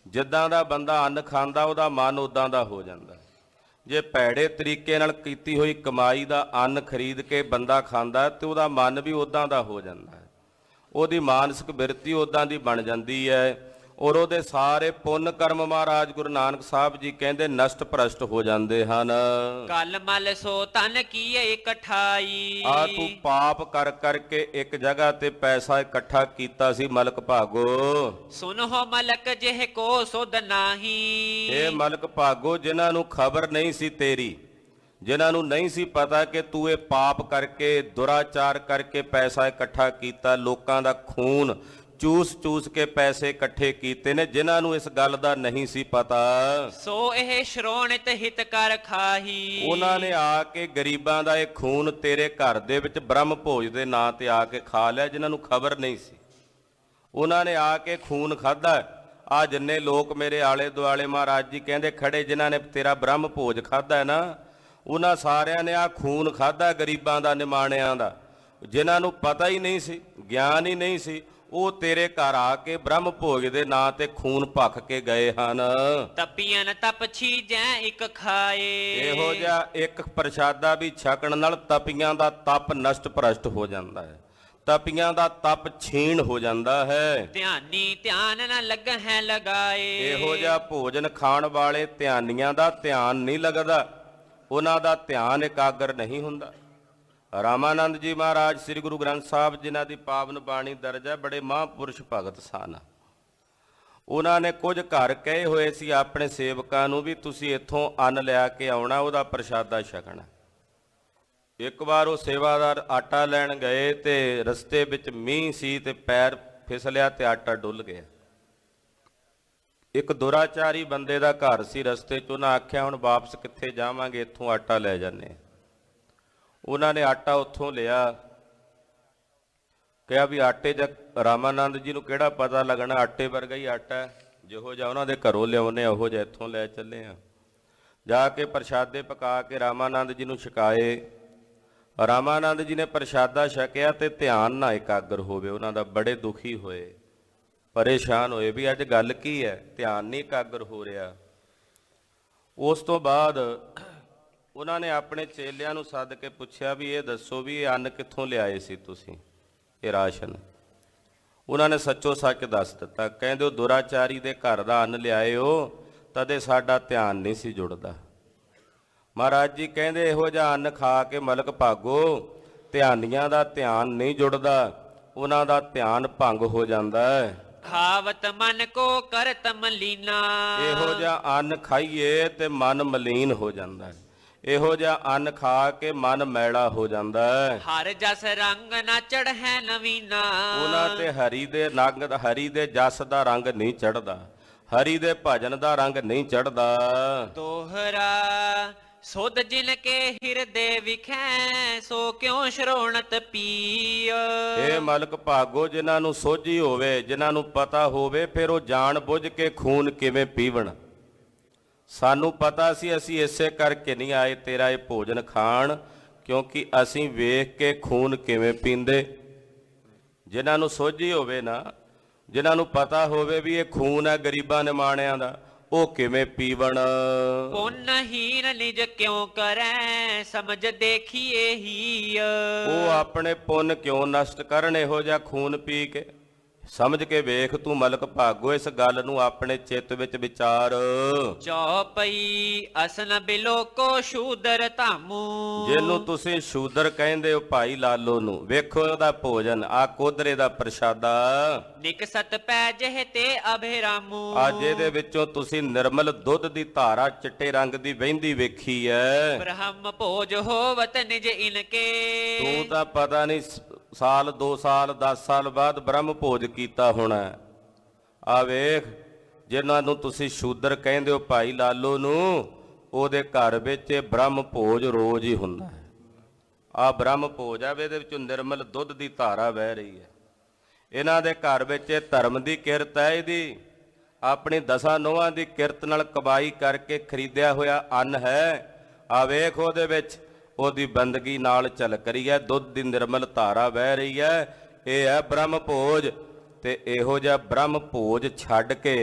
[SPEAKER 1] ਜਿੱਦਾਂ ਦਾ ਬੰਦਾ ਅੰਨ ਖਾਂਦਾ ਉਹਦਾ ਮਨ ਉਦਾਂ ਦਾ ਹੋ ਜਾਂਦਾ। ਜੇ ਭੈੜੇ ਤਰੀਕੇ ਨਾਲ ਕੀਤੀ ਹੋਈ ਕਮਾਈ ਦਾ ਅੰਨ ਖਰੀਦ ਕੇ ਬੰਦਾ ਖਾਂਦਾ ਤੇ ਉਹਦਾ ਮਨ ਵੀ ਉਦਾਂ ਦਾ ਹੋ ਜਾਂਦਾ, ਉਹਦੀ ਮਾਨਸਿਕ ਬਿਰਤੀ ਉਦਾਂ ਦੀ ਬਣ ਜਾਂਦੀ ਹੈ, ਔਰ ਉਹਦੇ ਸਾਰੇ ਪੁੰਨ ਕਰਮ ਮਹਾਰਾਜ ਗੁਰੂ ਨਾਨਕ ਸਾਹਿਬ ਜੀ ਕਹਿੰਦੇ ਨਸ਼ਟ ਭ੍ਰਸ਼ਟ ਹੋ ਜਾਂਦੇ ਹਨ।
[SPEAKER 2] ਕਲ ਮਲ ਸੋ ਤਨ ਕੀਏ ਇਕਠਾਈ।
[SPEAKER 1] ਆ ਤੂੰ ਪਾਪ ਕਰ ਕਰਕੇ ਇੱਕ ਜਗ੍ਹਾ ਤੇ ਪੈਸਾ ਇਕੱਠਾ ਕੀਤਾ ਸੀ ਮਲਕ ਭਾਗੋ।
[SPEAKER 2] ਸੁਨੋ ਮਲਕ ਜਿਹ ਕੋ ਸੁਧ ਨਾਹੀ।
[SPEAKER 1] ਇਹ ਮਲਕ ਭਾਗੋ, ਜਿਨ੍ਹਾਂ ਨੂੰ ਖਬਰ ਨਹੀਂ ਸੀ ਤੇਰੀ, ਜਿਨ੍ਹਾਂ ਨੂੰ ਨਹੀਂ ਸੀ ਪਤਾ ਕਿ ਤੂੰ ਇਹ ਪਾਪ ਕਰਕੇ, ਦੁਰਾਚਾਰ ਕਰਕੇ ਪੈਸਾ ਇਕੱਠਾ ਕੀਤਾ, ਲੋਕਾਂ ਦਾ ਖੂਨ ਚੂਸ ਚੂਸ ਕੇ ਪੈਸੇ ਇਕੱਠੇ ਕੀਤੇ ਨੇ, ਜਿਨ੍ਹਾਂ ਨੂੰ ਇਸ ਗੱਲ ਦਾ ਨਹੀਂ ਸੀ ਪਤਾ,
[SPEAKER 2] ਸੋ ਇਹ ਸ਼੍ਰੋਣਿਤ ਹਿਤ ਕਰ ਖਾਹੀ।
[SPEAKER 1] ਉਹਨਾਂ ਨੇ ਆ ਕੇ ਗਰੀਬਾਂ ਦਾ ਇਹ ਖੂਨ ਤੇਰੇ ਘਰ ਦੇ ਵਿੱਚ ਬ੍ਰਹਮ ਭੋਜ ਦੇ ਨਾਂ ਤੇ ਆ ਕੇ ਖਾ ਲਿਆ, ਜਿਨ੍ਹਾਂ ਨੂੰ ਖਬਰ ਨਹੀਂ ਸੀ। ਉਹਨਾਂ ਨੇ ਆ ਕੇ ਖੂਨ ਖਾਧਾ। ਆ ਜਿੰਨੇ ਲੋਕ ਮੇਰੇ ਆਲੇ ਦੁਆਲੇ ਮਹਾਰਾਜ ਜੀ ਕਹਿੰਦੇ ਖੜੇ, ਜਿਨ੍ਹਾਂ ਨੇ ਤੇਰਾ ਬ੍ਰਹਮ ਭੋਜ ਖਾਧਾ ਹੈ ਨਾ, ਉਹਨਾਂ ਸਾਰਿਆਂ ਨੇ ਆ ਖੂਨ ਖਾਧਾ ਗਰੀਬਾਂ ਦਾ, ਨਿਮਾਣਿਆਂ ਦਾ। ਜਿਨ੍ਹਾਂ ਨੂੰ ਪਤਾ ਹੀ ਨਹੀਂ ਸੀ, ਗਿਆਨ ਹੀ ਨਹੀਂ ਸੀ, ਉਹ ਤੇਰੇ ਘਰ ਆ ਕੇ ਬ੍ਰਹਮ ਭੋਗ ਦੇ ਨਾਂ ਤੇ ਖੂਨ ਭਖ ਕੇ ਗਏ ਹਨ।
[SPEAKER 2] ਤਪੀਆਂ ਤਪ ਛੀਜੈ ਇੱਕ ਖਾਏ।
[SPEAKER 1] ਇਹੋ ਜਿਹਾ ਇੱਕ ਪ੍ਰਸ਼ਾਦਾ ਵੀ ਛਕਣ ਨਾਲ ਤਪੀਆਂ ਦਾ ਤਪ ਨਸ਼ਟ ਭ੍ਰਸ਼ਟ ਹੋ ਜਾਂਦਾ ਹੈ, ਤਪੀਆਂ ਦਾ ਤਪ ਛੀਣ ਹੋ ਜਾਂਦਾ ਹੈ।
[SPEAKER 2] ਧਿਆਨੀ ਧਿਆਨ ਨਾ ਲੱਗ ਹੈ ਲਗਾਏ।
[SPEAKER 1] ਇਹੋ ਜਿਹਾ ਭੋਜਨ ਖਾਣ ਵਾਲੇ ਧਿਆਨੀਆਂ ਦਾ ਧਿਆਨ ਨਹੀਂ ਲੱਗਦਾ, ਉਹਨਾਂ ਦਾ ਧਿਆਨ ਇਕਾਗਰ ਨਹੀਂ ਹੁੰਦਾ। ਰਾਮਾਨੰਦ ਜੀ ਮਹਾਰਾਜ ਸ੍ਰੀ ਗੁਰੂ ਗ੍ਰੰਥ ਸਾਹਿਬ ਜਿਨ੍ਹਾਂ ਦੀ ਪਾਵਨ ਬਾਣੀ ਦਰਜ ਹੈ, ਬੜੇ ਮਹਾਂਪੁਰਸ਼ ਭਗਤ ਸਨ। ਉਹਨਾਂ ਨੇ ਕੁਝ ਘਰ ਕਹੇ ਹੋਏ ਸੀ ਆਪਣੇ ਸੇਵਕਾਂ ਨੂੰ ਵੀ ਤੁਸੀਂ ਇੱਥੋਂ ਅੰਨ ਲਿਆ ਕੇ ਆਉਣਾ, ਉਹਦਾ ਪ੍ਰਸ਼ਾਦਾ ਛਕਣਾ। ਇੱਕ ਵਾਰ ਉਹ ਸੇਵਾਦਾਰ ਆਟਾ ਲੈਣ ਗਏ ਤੇ ਰਸਤੇ ਵਿੱਚ ਮੀਂਹ ਸੀ ਤੇ ਪੈਰ ਫਿਸਲਿਆ ਤੇ ਆਟਾ ਡੁੱਲ ਗਿਆ। ਇੱਕ ਦੁਰਾਚਾਰੀ ਬੰਦੇ ਦਾ ਘਰ ਸੀ ਰਸਤੇ 'ਚ, ਉਹਨਾਂ ਆਖਿਆ ਹੁਣ ਵਾਪਸ ਕਿੱਥੇ ਜਾਵਾਂਗੇ, ਇੱਥੋਂ ਆਟਾ ਲੈ ਜਾਂਦੇ। ਉਹਨਾਂ ਨੇ ਆਟਾ ਉੱਥੋਂ ਲਿਆ, ਕਿਹਾ ਵੀ ਆਟੇ 'ਚ ਰਾਮਾਨੰਦ ਜੀ ਨੂੰ ਕਿਹੜਾ ਪਤਾ ਲੱਗਣਾ, ਆਟੇ ਵਰਗਾ ਹੀ ਆਟਾ, ਜਿਹੋ ਜਿਹਾ ਉਹਨਾਂ ਦੇ ਘਰੋਂ ਲਿਆਉਨੇ ਉਹੋ ਜਿਹਾ ਇੱਥੋਂ ਲੈ ਚੱਲੇ ਆ। ਜਾ ਕੇ ਪ੍ਰਸ਼ਾਦੇ ਪਕਾ ਕੇ ਰਾਮਾਨੰਦ ਜੀ ਨੂੰ ਛਕਾਏ। ਰਾਮਾਨੰਦ ਜੀ ਨੇ ਪ੍ਰਸ਼ਾਦਾ ਛਕਿਆ ਤੇ ਧਿਆਨ ਨਾ ਇਕਾਗਰ ਹੋਵੇ ਉਹਨਾਂ ਦਾ, ਬੜੇ ਦੁਖੀ ਹੋਏ, ਪਰੇਸ਼ਾਨ ਹੋਏ ਵੀ ਅੱਜ ਗੱਲ ਕੀ ਹੈ, ਧਿਆਨ ਨਹੀਂ ਇਕਾਗਰ ਹੋ ਰਿਹਾ। ਉਸ ਤੋਂ ਬਾਅਦ ਉਹਨਾਂ ਨੇ ਆਪਣੇ ਚੇਲਿਆਂ ਨੂੰ ਸੱਦ ਕੇ ਪੁੱਛਿਆ ਵੀ ਇਹ ਦੱਸੋ ਵੀ ਇਹ ਅੰਨ ਕਿੱਥੋਂ ਲਿਆਏ ਸੀ ਤੁਸੀਂ, ਇਹ ਰਾਸ਼ਨ। ਉਹਨਾਂ ਨੇ ਸੱਚੋ ਸੱਚ ਦੱਸ ਦਿੱਤਾ। ਕਹਿੰਦੇ ਉਹ ਦੁਰਾਚਾਰੀ ਦੇ ਘਰ ਦਾ ਅੰਨ ਲਿਆਇਓ, ਤਦੇ ਸਾਡਾ ਧਿਆਨ ਨਹੀਂ ਸੀ ਜੁੜਦਾ। ਮਹਾਰਾਜ ਜੀ ਕਹਿੰਦੇ ਇਹੋ ਜਿਹਾ ਅੰਨ ਖਾ ਕੇ ਮਲਕ ਭਾਗੋ ਧਿਆਨੀਆਂ ਦਾ ਧਿਆਨ ਨਹੀਂ ਜੁੜਦਾ, ਉਹਨਾਂ ਦਾ ਧਿਆਨ ਭੰਗ ਹੋ ਜਾਂਦਾ ਹੈ।
[SPEAKER 2] ਖਾਵਤ ਮਨ ਕੋ ਕਰਤ ਮਲੀਨਾ।
[SPEAKER 1] ਇਹੋ ਜਿਹਾ ਅੰਨ ਖਾਈਏ ਤੇ ਮਨ ਮਲੀਨ ਹੋ ਜਾਂਦਾ ਹੈ। ਇਹੋ ਜਿਹਾ ਅੰਨ ਖਾ ਕੇ ਮਨ ਮੈਲਾ ਹੋ ਜਾਂਦਾ ਹੈ।
[SPEAKER 2] ਹਰ ਜਸ ਰੰਗ ਨਾ ਚੜ੍ਹੈ ਨਵੀਨਾ।
[SPEAKER 1] ਉਹਨਾਂ ਤੇ ਹਰੀ ਦੇ ਜਸ ਦਾ ਰੰਗ ਨਹੀਂ ਚੜ੍ਹਦਾ, ਹਰੀ ਦੇ ਭਜਨ ਦਾ ਰੰਗ ਨਹੀਂ ਚੜ੍ਹਦਾ।
[SPEAKER 2] ਦੋਹਰਾ ਸੁਧ ਜਿਨ ਕੇ ਹਿਰਦੇ ਵਿਖੈ, ਸੋ ਕਿਉ ਸ਼ਰੋਣਤ ਪੀਯ।
[SPEAKER 1] ਇਹ ਮਲਕ ਭਾਗੋ ਜਿਨ੍ਹਾਂ ਨੂੰ ਸੋਝੀ ਹੋਵੇ, ਜਿਨ੍ਹਾਂ ਨੂੰ ਪਤਾ ਹੋਵੇ, ਫਿਰ ਉਹ ਜਾਣ ਬੁੱਝ ਕੇ ਖੂਨ ਕਿਵੇਂ ਪੀਵਣ। ਸਾਨੂੰ ਪਤਾ ਸੀ ਅਸੀਂ ਇਸੇ ਕਰਕੇ ਨਹੀਂ ਆਏ ਤੇਰਾ ਇਹ ਭੋਜਨ ਖਾਣ, ਕਿਉਂਕਿ ਅਸੀਂ ਵੇਖ ਕੇ ਖੂਨ ਕਿਵੇਂ ਪੀਂਦੇ। ਜਿਨ੍ਹਾਂ ਨੂੰ ਸੋਝੀ ਹੋਵੇ ਨਾ, ਜਿਨ੍ਹਾਂ ਨੂੰ ਪਤਾ ਹੋਵੇ ਵੀ ਇਹ ਖੂਨ ਹੈ ਗਰੀਬਾਂ ਨਿਮਾਣਿਆਂ ਦਾ, ਉਹ ਕਿਵੇਂ ਪੀਵਣ।
[SPEAKER 2] ਪੁੰਨਹੀਨ ਨਿਜ ਕਿਉ ਕਰੈ, ਸਮਝ ਦੇਖੀਏ ਹੀ।
[SPEAKER 1] ਉਹ ਆਪਣੇ ਪੁੰਨ ਕਿਉਂ ਨਸ਼ਟ ਕਰਨ ਇਹੋ ਜਿਹਾ ਖੂਨ ਪੀ ਕੇ। ਸਮਝ ਕੇ ਵੇਖ ਤੂੰ ਮਲਕ ਭਾਗੋ, ਇਸ ਗੱਲ ਨੂੰ ਆਪਣੇ ਚਿੱਤ ਵਿੱਚ ਵਿਚਾਰ।
[SPEAKER 2] ਚੌਪਈ ਅਸਨ ਬਿਲੋ ਕੋ ਸ਼ੂਦਰ ਧਾਮੂ।
[SPEAKER 1] ਜਿਹਨੂੰ ਤੁਸੀਂ ਸ਼ੂਦਰ ਕਹਿੰਦੇ ਹੋ ਭਾਈ ਲਾਲੋ ਨੂੰ, ਵੇਖੋ ਉਹਦਾ ਭੋਜਨ ਆ ਕੋਦਰੇ ਦਾ ਪ੍ਰਸ਼ਾਦਾ।
[SPEAKER 2] ਨਿਕਸਤ ਪੈ ਜਹ ਤੇ ਅਭਿਰਾਮੂ।
[SPEAKER 1] ਅੱਜ ਇਹਦੇ ਵਿੱਚੋਂ ਤੁਸੀਂ ਨਿਰਮਲ ਦੁੱਧ ਦੀ ਧਾਰਾ ਚਿੱਟੇ ਰੰਗ ਦੀ ਵਹਿੰਦੀ ਵੇਖੀ ਐ।
[SPEAKER 2] ਬ੍ਰਹਮ ਭੋਜ ਹੋਵਤ ਨਿਜ ਇਨਕੇ।
[SPEAKER 1] ਤੂੰ ਤਾਂ ਪਤਾ ਨਹੀਂ ਸਾਲ 2 ਸਾਲ 10 ਸਾਲ ਬਾਅਦ ਬ੍ਰਹਮ ਭੋਜ ਕੀਤਾ ਹੋਣਾ। ਆ ਵੇਖ ਜਿਹਨਾਂ ਨੂੰ ਤੁਸੀਂ ਸ਼ੂਦਰ ਕਹਿੰਦੇ ਹੋ ਭਾਈ ਲਾਲੋ ਨੂੰ, ਉਹਦੇ ਘਰ ਵਿੱਚ ਇਹ ਬ੍ਰਹਮ ਭੋਜ ਰੋਜ਼ ਹੀ ਹੁੰਦਾ ਹੈ। ਆ ਬ੍ਰਹਮ ਭੋਜ ਆ, ਇਹਦੇ ਵਿੱਚੋਂ ਨਿਰਮਲ ਦੁੱਧ ਦੀ ਧਾਰਾ ਵਹਿ ਰਹੀ ਹੈ। ਇਹਨਾਂ ਦੇ ਘਰ ਵਿੱਚ ਇਹ ਧਰਮ ਦੀ ਕਿਰਤ ਹੈ, ਇਹਦੀ ਆਪਣੀ 10 ਨੋਹਾਂ ਦੀ ਕਿਰਤ ਨਾਲ ਕਮਾਈ ਕਰਕੇ ਖਰੀਦਿਆ ਹੋਇਆ ਅੰਨ ਹੈ। ਆ ਵੇਖ ਉਹਦੇ ਵਿੱਚ ਉਹਦੀ ਬੰਦਗੀ ਨਾਲ ਝਲਕ ਰਹੀ ਹੈ, ਦੁੱਧ ਦੀ ਨਿਰਮਲ ਧਾਰਾ ਵਹਿ ਰਹੀ ਹੈ। ਇਹ ਹੈ ਬ੍ਰਹਮ ਭੋਜ। ਤੇ ਇਹੋ ਜਿਹਾ ਬ੍ਰਹਮ ਭੋਜ ਛੱਡ ਕੇ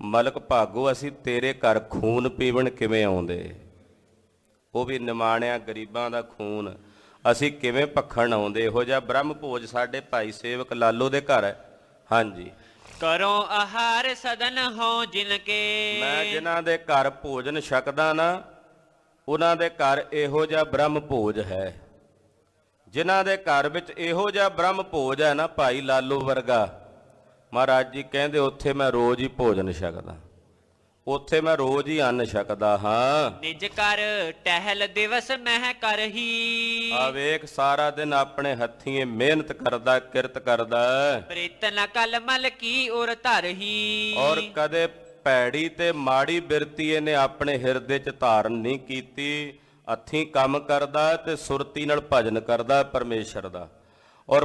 [SPEAKER 1] ਮਲਕ ਭਾਗੋ ਅਸੀਂ ਤੇਰੇ ਘਰ ਖੂਨ ਪੀਵਣ ਕਿਵੇਂ ਆਉਂਦੇ। ਉਹ ਵੀ ਨਿਮਾਣਿਆ ਗਰੀਬਾਂ ਦਾ ਖੂਨ ਅਸੀਂ ਕਿਵੇਂ ਭਖਣ ਆਉਂਦੇ। ਇਹੋ ਜਿਹਾ ਬ੍ਰਹਮ ਭੋਜ ਸਾਡੇ ਭਾਈ ਸੇਵਕ ਲਾਲੋ ਦੇ ਘਰ ਹੈ। ਹਾਂਜੀ,
[SPEAKER 2] ਕਰੋ ਆਹਾਰ ਸਦਨ ਹੋ ਜਿਨ ਕੇ।
[SPEAKER 1] ਮੈਂ ਜਿਨ੍ਹਾਂ ਦੇ ਘਰ ਭੋਜਨ ਛਕਦਾ ਨਾ, ਉਹਨਾਂ ਦੇ ਘਰ ਇਹੋ ਜਿਹਾ ਬ੍ਰਹਮ ਭੋਜ ਹੈ। ਜਿਨ੍ਹਾਂ ਦੇ ਘਰ ਵਿੱਚ ਇਹੋ ਜਿਹਾ ਬ੍ਰਹਮ ਭੋਜ ਹੈ ਨਾ ਭਾਈ ਲਾਲੋ ਵਰਗਾ, ਮਹਾਰਾਜ ਜੀ ਕਹਿੰਦੇ ਉੱਥੇ ਮੈਂ ਰੋਜ਼ ਹੀ ਭੋਜਨ ਛਕਦਾ, ਉੱਥੇ ਮੈਂ ਰੋਜ਼ ਹੀ ਅੰਨ ਛਕਦਾ ਹਾਂ।
[SPEAKER 2] ਨਿਜ ਕਰ ਟਹਿਲ ਦਿਵਸ ਮਹਿ ਕਰਹੀ।
[SPEAKER 1] ਆ ਵੇਖ ਸਾਰਾ ਦਿਨ ਆਪਣੇ ਹੱਥੀਂ ਮਿਹਨਤ ਕਰਦਾ, ਕਿਰਤ ਕਰਦਾ,
[SPEAKER 2] ਪ੍ਰੀਤ ਨ ਕਲਮਲ ਕੀ ਉਰ ਧਰਹੀ।
[SPEAKER 1] ਔਰ ਕਦੇ ਭੈੜੀ ਤੇ ਮਾੜੀ ਬਿਰਤੀ ਇਹਨੇ ਆਪਣੇ ਹਿਰਦੇ 'ਚ ਧਾਰਨ ਨਹੀਂ ਕੀਤੀ। ਹੱਥੀਂ ਕੰਮ ਕਰਦਾ ਤੇ ਸੁਰਤੀ ਨਾਲ ਭਜਨ ਕਰਦਾ ਪਰਮੇਸ਼ਰ ਦਾ। ਔਰ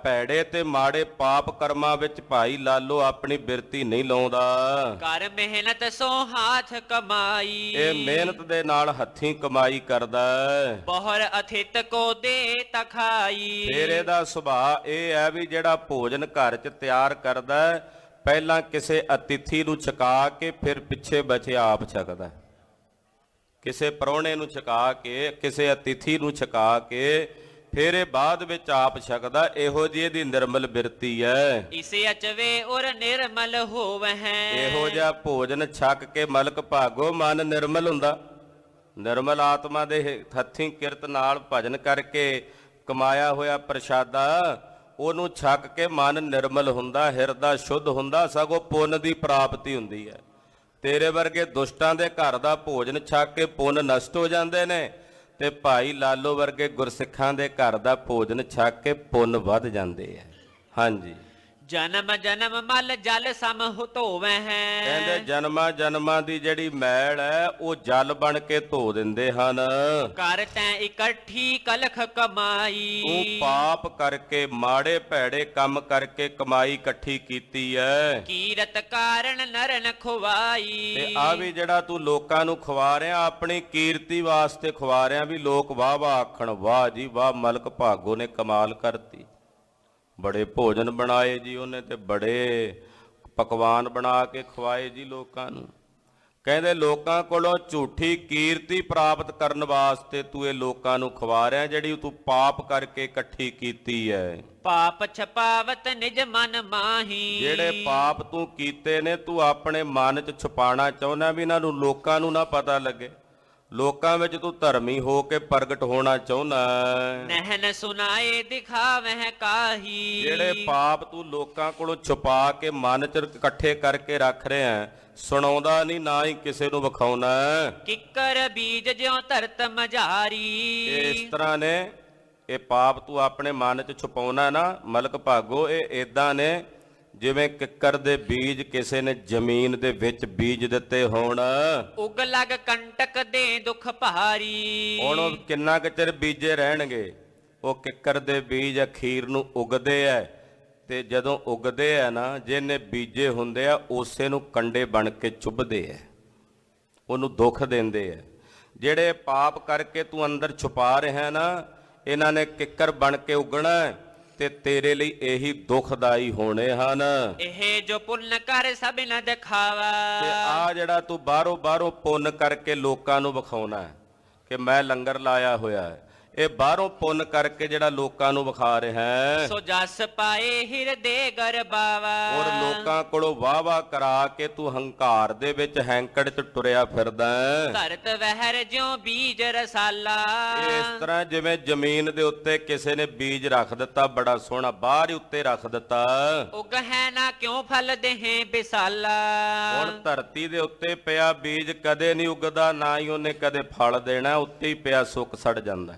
[SPEAKER 1] ਭੈੜੇ ਤੇ ਮਾੜੇ ਪਾਪ ਕਰਮਾਂ ਵਿੱਚ ਭਾਈ ਲਾਲੋ ਆਪਣੀ ਬਿਰਤੀ ਨਹੀਂ ਲਾਉਂਦਾ।
[SPEAKER 2] ਕਰ ਮਿਹਨਤ ਸੋ ਹਾਥ ਕਮਾਈ।
[SPEAKER 1] ਇਹ ਮਿਹਨਤ ਦੇ ਨਾਲ ਹੱਥੀਂ ਕਮਾਈ ਕਰਦਾ।
[SPEAKER 2] ਬਹੁਰ ਅਥਿਤ ਕੋ ਦੇ ਤਖਾਈ।
[SPEAKER 1] ਫਿਰ ਇਹਦਾ ਸੁਭਾਅ ਇਹ ਹੈ ਵੀ ਜਿਹੜਾ ਭੋਜਨ ਘਰ 'ਚ ਤਿਆਰ ਕਰਦਾ, ਪਹਿਲਾਂ ਕਿਸੇ ਅਤਿਥੀ ਨੂੰ ਛਕਾ ਕੇ ਫਿਰ ਪਿੱਛੇ ਬਚੇ ਆਪ ਛਕਦਾ। ਕਿਸੇ ਪ੍ਰਾਹੁਣੇ ਨੂੰ ਛਕਾ ਕੇ, ਕਿਸੇ ਅਤਿਥੀ ਨੂੰ ਛਕਾ ਕੇ ਫਿਰ ਇਹ ਬਾਅਦ ਵਿੱਚ ਆਪ ਛਕਦਾ। ਇਹੋ ਜਿਹੀ ਇਹਦੀ ਨਿਰਮਲ ਬਿਰਤੀ ਹੈ।
[SPEAKER 2] ਇਸੇ ਅਚਵੇ ਔਰ ਨਿਰਮਲ ਹੋਵਹਿ।
[SPEAKER 1] ਇਹੋ ਜਿਹਾ ਭੋਜਨ ਛਕ ਕੇ ਮਲਕ ਭਾਗੋ ਮਨ ਨਿਰਮਲ ਹੁੰਦਾ। ਨਿਰਮਲ ਆਤਮਾ ਦੇ ਹੱਥੀਂ ਕਿਰਤ ਨਾਲ ਭਜਨ ਕਰਕੇ ਕਮਾਇਆ ਹੋਇਆ ਪ੍ਰਸ਼ਾਦਾ, ਉਹਨੂੰ ਛਕ ਕੇ ਮਨ ਨਿਰਮਲ ਹੁੰਦਾ, ਹਿਰਦਾ ਸ਼ੁੱਧ ਹੁੰਦਾ, ਸਗੋਂ ਪੁੰਨ ਦੀ ਪ੍ਰਾਪਤੀ ਹੁੰਦੀ ਹੈ। ਤੇਰੇ ਵਰਗੇ ਦੁਸ਼ਟਾਂ ਦੇ ਘਰ ਦਾ ਭੋਜਨ ਛਕ ਕੇ ਪੁੰਨ ਨਸ਼ਟ ਹੋ ਜਾਂਦੇ ਨੇ, ਤੇ ਭਾਈ ਲਾਲੋ ਵਰਗੇ ਗੁਰਸਿੱਖਾਂ ਦੇ ਘਰ ਦਾ ਭੋਜਨ ਛਕ ਕੇ ਪੁੰਨ ਵੱਧ ਜਾਂਦੇ ਆ। ਹਾਂਜੀ,
[SPEAKER 2] ਜਨਮ ਜਨਮ ਮਲ ਜਲ ਸਮ ਧੋਵਹਿ।
[SPEAKER 1] ਕਹਿੰਦੇ ਜਨਮਾਂ ਜਨਮਾਂ ਦੀ ਜਿਹੜੀ ਮੈਲ ਹੈ ਉਹ ਜਲ ਬਣ ਕੇ ਧੋ ਦਿੰਦੇ ਹਨ।
[SPEAKER 2] ਕਰ ਤੈਂ ਇਕੱਠੀ ਕਲਖ ਕਮਾਈ।
[SPEAKER 1] ਉਹ ਪਾਪ ਕਰਕੇ, ਮਾੜੇ ਭੈੜੇ ਕੰਮ ਕਰਕੇ ਕਮਾਈ ਇਕੱਠੀ ਕੀਤੀ ਹੈ।
[SPEAKER 2] ਕੀਰਤ ਕਾਰਨ ਨਰਨ ਖਵਾਈ।
[SPEAKER 1] ਤੇ ਆ ਵੀ ਜਿਹੜਾ ਤੂੰ ਲੋਕਾਂ ਨੂੰ ਖਵਾ ਰਿਹਾ, ਆਪਣੀ ਕੀਰਤੀ ਵਾਸਤੇ ਖਵਾ ਰਿਹਾ ਵੀ ਲੋਕ ਵਾਹ ਵਾਹ ਆਖਣ, ਵਾਹ ਜੀ ਵਾਹ ਮਲਕ ਭਾਗੋ ਨੇ ਕਮਾਲ ਕਰਤੀ। ਬੜੇ ਭੋਜਨ ਬਣਾਏ ਜੀ ਉਹਨੇ, ਤੇ ਬੜੇ ਪਕਵਾਨ ਬਣਾ ਕੇ ਖਵਾਏ ਜੀ ਲੋਕਾਂ ਨੂੰ। ਕਹਿੰਦੇ ਲੋਕਾਂ ਕੋਲੋਂ ਝੂਠੀ ਕੀਰਤੀ ਪ੍ਰਾਪਤ ਕਰਨ ਵਾਸਤੇ ਤੂੰ ਇਹ ਲੋਕਾਂ ਨੂੰ ਖਵਾ ਰਿਹਾ, ਜਿਹੜੀ ਤੂੰ ਪਾਪ ਕਰਕੇ ਇਕੱਠੀ ਕੀਤੀ ਹੈ।
[SPEAKER 2] ਪਾਪ ਛਪਾਵਤ ਨਿਜ ਮਨ ਮਾਹੀ।
[SPEAKER 1] ਜਿਹੜੇ ਪਾਪ ਤੂੰ ਕੀਤੇ ਨੇ ਤੂੰ ਆਪਣੇ ਮਨ 'ਚ ਛੁਪਾਉਣਾ ਚਾਹੁੰਦਾ, ਵੀ ਇਹਨਾਂ ਨੂੰ ਲੋਕਾਂ ਨੂੰ ਨਾ ਪਤਾ ਲੱਗੇ। ਲੋਕਾਂ ਵਿੱਚ ਤੂੰ ਧਰਮੀ ਹੋ ਕੇ ਪ੍ਰਗਟ ਹੋਣਾ ਚਾਹੁੰਦਾ।
[SPEAKER 2] ਨਹਿਨ ਸੁਨਾਏ ਦਿਖਾਵਹਿ ਕਾਹੀ।
[SPEAKER 1] ਜਿਹੜੇ ਪਾਪ ਤੂੰ ਲੋਕਾਂ ਕੋਲੋਂ ਛੁਪਾ ਕੇ ਮਨ 'ਚ ਇਕੱਠੇ ਕਰਕੇ ਰੱਖ ਰਿਹਾ, ਸੁਣਾਉਂਦਾ ਨਹੀਂ, ਨਾ ਹੀ ਕਿਸੇ ਨੂੰ ਵਿਖਾਉਣਾ।
[SPEAKER 2] ਕਿੱਕਰ ਬੀਜ ਜਿਉ ਧਰਤ ਮਝਾਰੀ।
[SPEAKER 1] ਇਸ ਤਰ੍ਹਾਂ ਨੇ ਇਹ ਪਾਪ ਤੂੰ ਆਪਣੇ ਮਨ 'ਚ ਛੁਪਾਉਣਾ ਨਾ ਮਲਕ ਭਾਗੋ, ਇਹ ਇਦਾਂ ਨੇ ਜਿਵੇਂ ਕਿੱਕਰ ਦੇ ਬੀਜ ਕਿਸੇ ਨੇ ਜ਼ਮੀਨ ਦੇ ਵਿੱਚ ਬੀਜ ਦਿੱਤੇ ਹੋਣ।
[SPEAKER 2] ਉਗ ਲਗ ਕੰਟਕ ਦੇ ਦੁਖ ਭਾਰੀ।
[SPEAKER 1] ਹੁਣ ਉਹ ਕਿੰਨਾ ਕੁ ਚਿਰ ਬੀਜੇ ਰਹਿਣਗੇ? ਉਹ ਕਿੱਕਰ ਦੇ ਬੀਜ ਅਖੀਰ ਨੂੰ ਉਗਦੇ ਐ, ਤੇ ਜਦੋਂ ਉਗਦੇ ਆ ਨਾ, ਜਿਹਨੇ ਬੀਜੇ ਹੁੰਦੇ ਆ ਉਸੇ ਨੂੰ ਕੰਡੇ ਬਣ ਕੇ ਚੁੱਭਦੇ ਐ, ਉਹਨੂੰ ਦੁੱਖ ਦਿੰਦੇ ਐ। ਜਿਹੜੇ ਪਾਪ ਕਰਕੇ ਤੂੰ ਅੰਦਰ ਛੁਪਾ ਰਿਹਾ ਨਾ, ਇਹਨਾਂ ਨੇ ਕਿੱਕਰ ਬਣ ਕੇ ਉਗਣਾ ਤੇ ਤੇਰੇ ਲਈ ਇਹੀ ਦੁਖਦਾਈ ਹੋਣੇ ਹਨ।
[SPEAKER 2] ਇਹ ਜੋ ਪੁੰਨ ਕਰ ਸਭ ਨ ਦਿਖਾਵਾ।
[SPEAKER 1] ਤੇ ਆ ਜਿਹੜਾ ਤੂੰ ਬਾਹਰੋਂ ਪੁੰਨ ਕਰਕੇ ਲੋਕਾਂ ਨੂੰ ਵਿਖਾਉਣਾ ਕਿ ਮੈਂ ਲੰਗਰ ਲਾਇਆ ਹੋਇਆ ਹੈ, ਇਹ ਬਾਹਰੋਂ ਪੁੰਨ ਕਰਕੇ ਜਿਹੜਾ ਲੋਕਾਂ ਨੂੰ ਵਿਖਾ ਰਿਹਾ ਹੈ,
[SPEAKER 2] ਸੋ ਜਸ ਪਾਏ ਹਿਰਦੇ ਗਰਬਾਵਾ।
[SPEAKER 1] ਔਰ ਲੋਕਾਂ ਕੋਲੋਂ ਵਾਹ ਕਰਾ ਕੇ ਤੂੰ ਹੰਕਾਰ ਦੇ ਵਿੱਚ ਹੈਂਕੜ 'ਚ ਟੁਰਿਆ ਫਿਰਦਾ।
[SPEAKER 2] ਧਰਤ ਵਹਿਰ ਜਿਉ ਬੀਜ ਰਸਾਲਾ।
[SPEAKER 1] ਇਸ ਤਰ੍ਹਾਂ ਜਿਵੇਂ ਜ਼ਮੀਨ ਦੇ ਉੱਤੇ ਕਿਸੇ ਨੇ ਬੀਜ ਰੱਖ ਦਿੱਤਾ, ਬੜਾ ਸੋਹਣਾ ਬਾਹਰ ਹੀ ਉੱਤੇ ਰੱਖ ਦਿੱਤਾ,
[SPEAKER 2] ਉਗ ਹੈ ਨਾ ਕਿਉ ਫਲ ਦੇਹੇ ਬਿਸਾਲਾ।
[SPEAKER 1] ਹੁਣ ਧਰਤੀ ਦੇ ਉੱਤੇ ਪਿਆ ਬੀਜ ਕਦੇ ਨਹੀਂ ਉਗਦਾ, ਨਾ ਹੀ ਉਹਨੇ ਕਦੇ ਫਲ ਦੇਣਾ, ਉੱਤੇ ਹੀ ਪਿਆ ਸੁੱਕ ਸੜ ਜਾਂਦਾ।